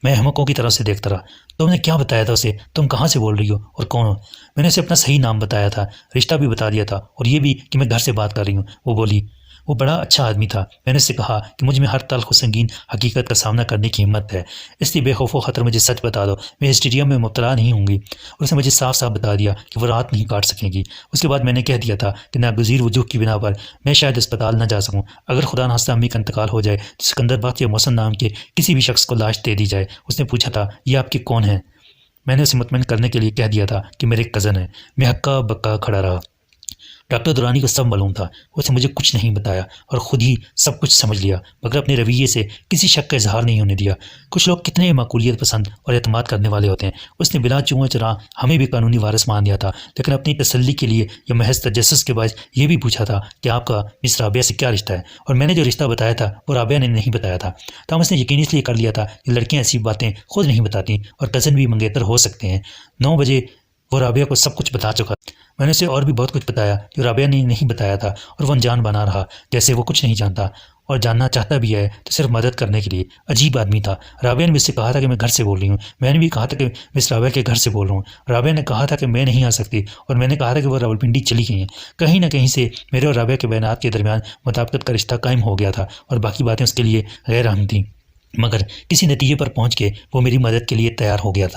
میں احمقوں کی طرف سے دیکھتا رہا۔ تم نے کیا بتایا تھا اسے؟ تم کہاں سے بول رہی ہو اور کون ہو؟ میں نے اسے اپنا صحیح نام بتایا تھا، رشتہ بھی بتا دیا تھا، اور یہ بھی کہ میں گھر سے بات کر رہی ہوں۔ وہ بولی، وہ بڑا اچھا آدمی تھا۔ میں نے اس سے کہا کہ مجھ میں ہر تلخ و سنگین حقیقت کا سامنا کرنے کی ہمت ہے، اس لیے بے خوف و خطر مجھے سچ بتا دو، میں ہسٹیریا میں مبتلا نہیں ہوں گی۔ اور اس نے مجھے صاف صاف بتا دیا کہ وہ رات نہیں کاٹ سکیں گی۔ اس کے بعد میں نے کہہ دیا تھا کہ ناگزیر وجوہ کی بنا پر میں شاید اسپتال نہ جا سکوں۔ اگر خدا نخواستہ امی کا انتقال ہو جائے تو سکندر بخت یا محسن نام کے کسی بھی شخص کو لاش دے دی جائے۔ اس نے پوچھا تھا، یہ آپ کے کون ہیں؟ میں نے اسے مطمئن کرنے کے لیے کہہ دیا تھا کہ میرے کزن ہیں۔ میں ہکا بکا کھڑا رہا۔ ڈاکٹر دورانی کو سب معلوم تھا، اس نے مجھے کچھ نہیں بتایا اور خود ہی سب کچھ سمجھ لیا، مگر اپنے رویے سے کسی شک کا اظہار نہیں ہونے دیا۔ کچھ لوگ کتنے معقولیت پسند اور اعتماد کرنے والے ہوتے ہیں۔ اس نے بلا چوہا چرا ہمیں بھی قانونی وارث مان لیا تھا، لیکن اپنی تسلی کے لیے یا محض تجسس کے باعث یہ بھی پوچھا تھا کہ آپ کا مس رابعہ سے کیا رشتہ ہے، اور میں نے جو رشتہ بتایا تھا وہ رابعہ نے نہیں بتایا تھا۔ تاہم اس نے یقین اس لیے کر لیا تھا کہ لڑکیاں ایسی باتیں خود نہیں بتاتیں اور کزن بھی منگیتر ہو سکتے ہیں۔ 9 بجے وہ رابعہ کو سب کچھ بتا چکا۔ میں نے اسے اور بھی بہت کچھ بتایا جو رابعہ نے نہیں بتایا تھا، اور وہ انجان بنا رہا جیسے وہ کچھ نہیں جانتا، اور جاننا چاہتا بھی ہے تو صرف مدد کرنے کے لیے۔ عجیب آدمی تھا۔ رابعہ نے مجھ سے کہا تھا کہ میں گھر سے بول رہی ہوں، میں نے بھی کہا تھا کہ مس رابعہ کے گھر سے بول رہا ہوں۔ رابعہ نے کہا تھا کہ میں نہیں آ سکتی، اور میں نے کہا تھا کہ وہ راولپنڈی چلی گئی ہیں۔ کہیں نہ کہیں سے میرے اور رابعہ کے بیانات کے درمیان مطابقت کا رشتہ قائم ہو گیا تھا، اور باقی باتیں اس کے لیے غیر اہم تھیں، مگر کسی نتیجے پر پہنچ کے وہ میری مدد کے لیے تیار ہو گیا تھا۔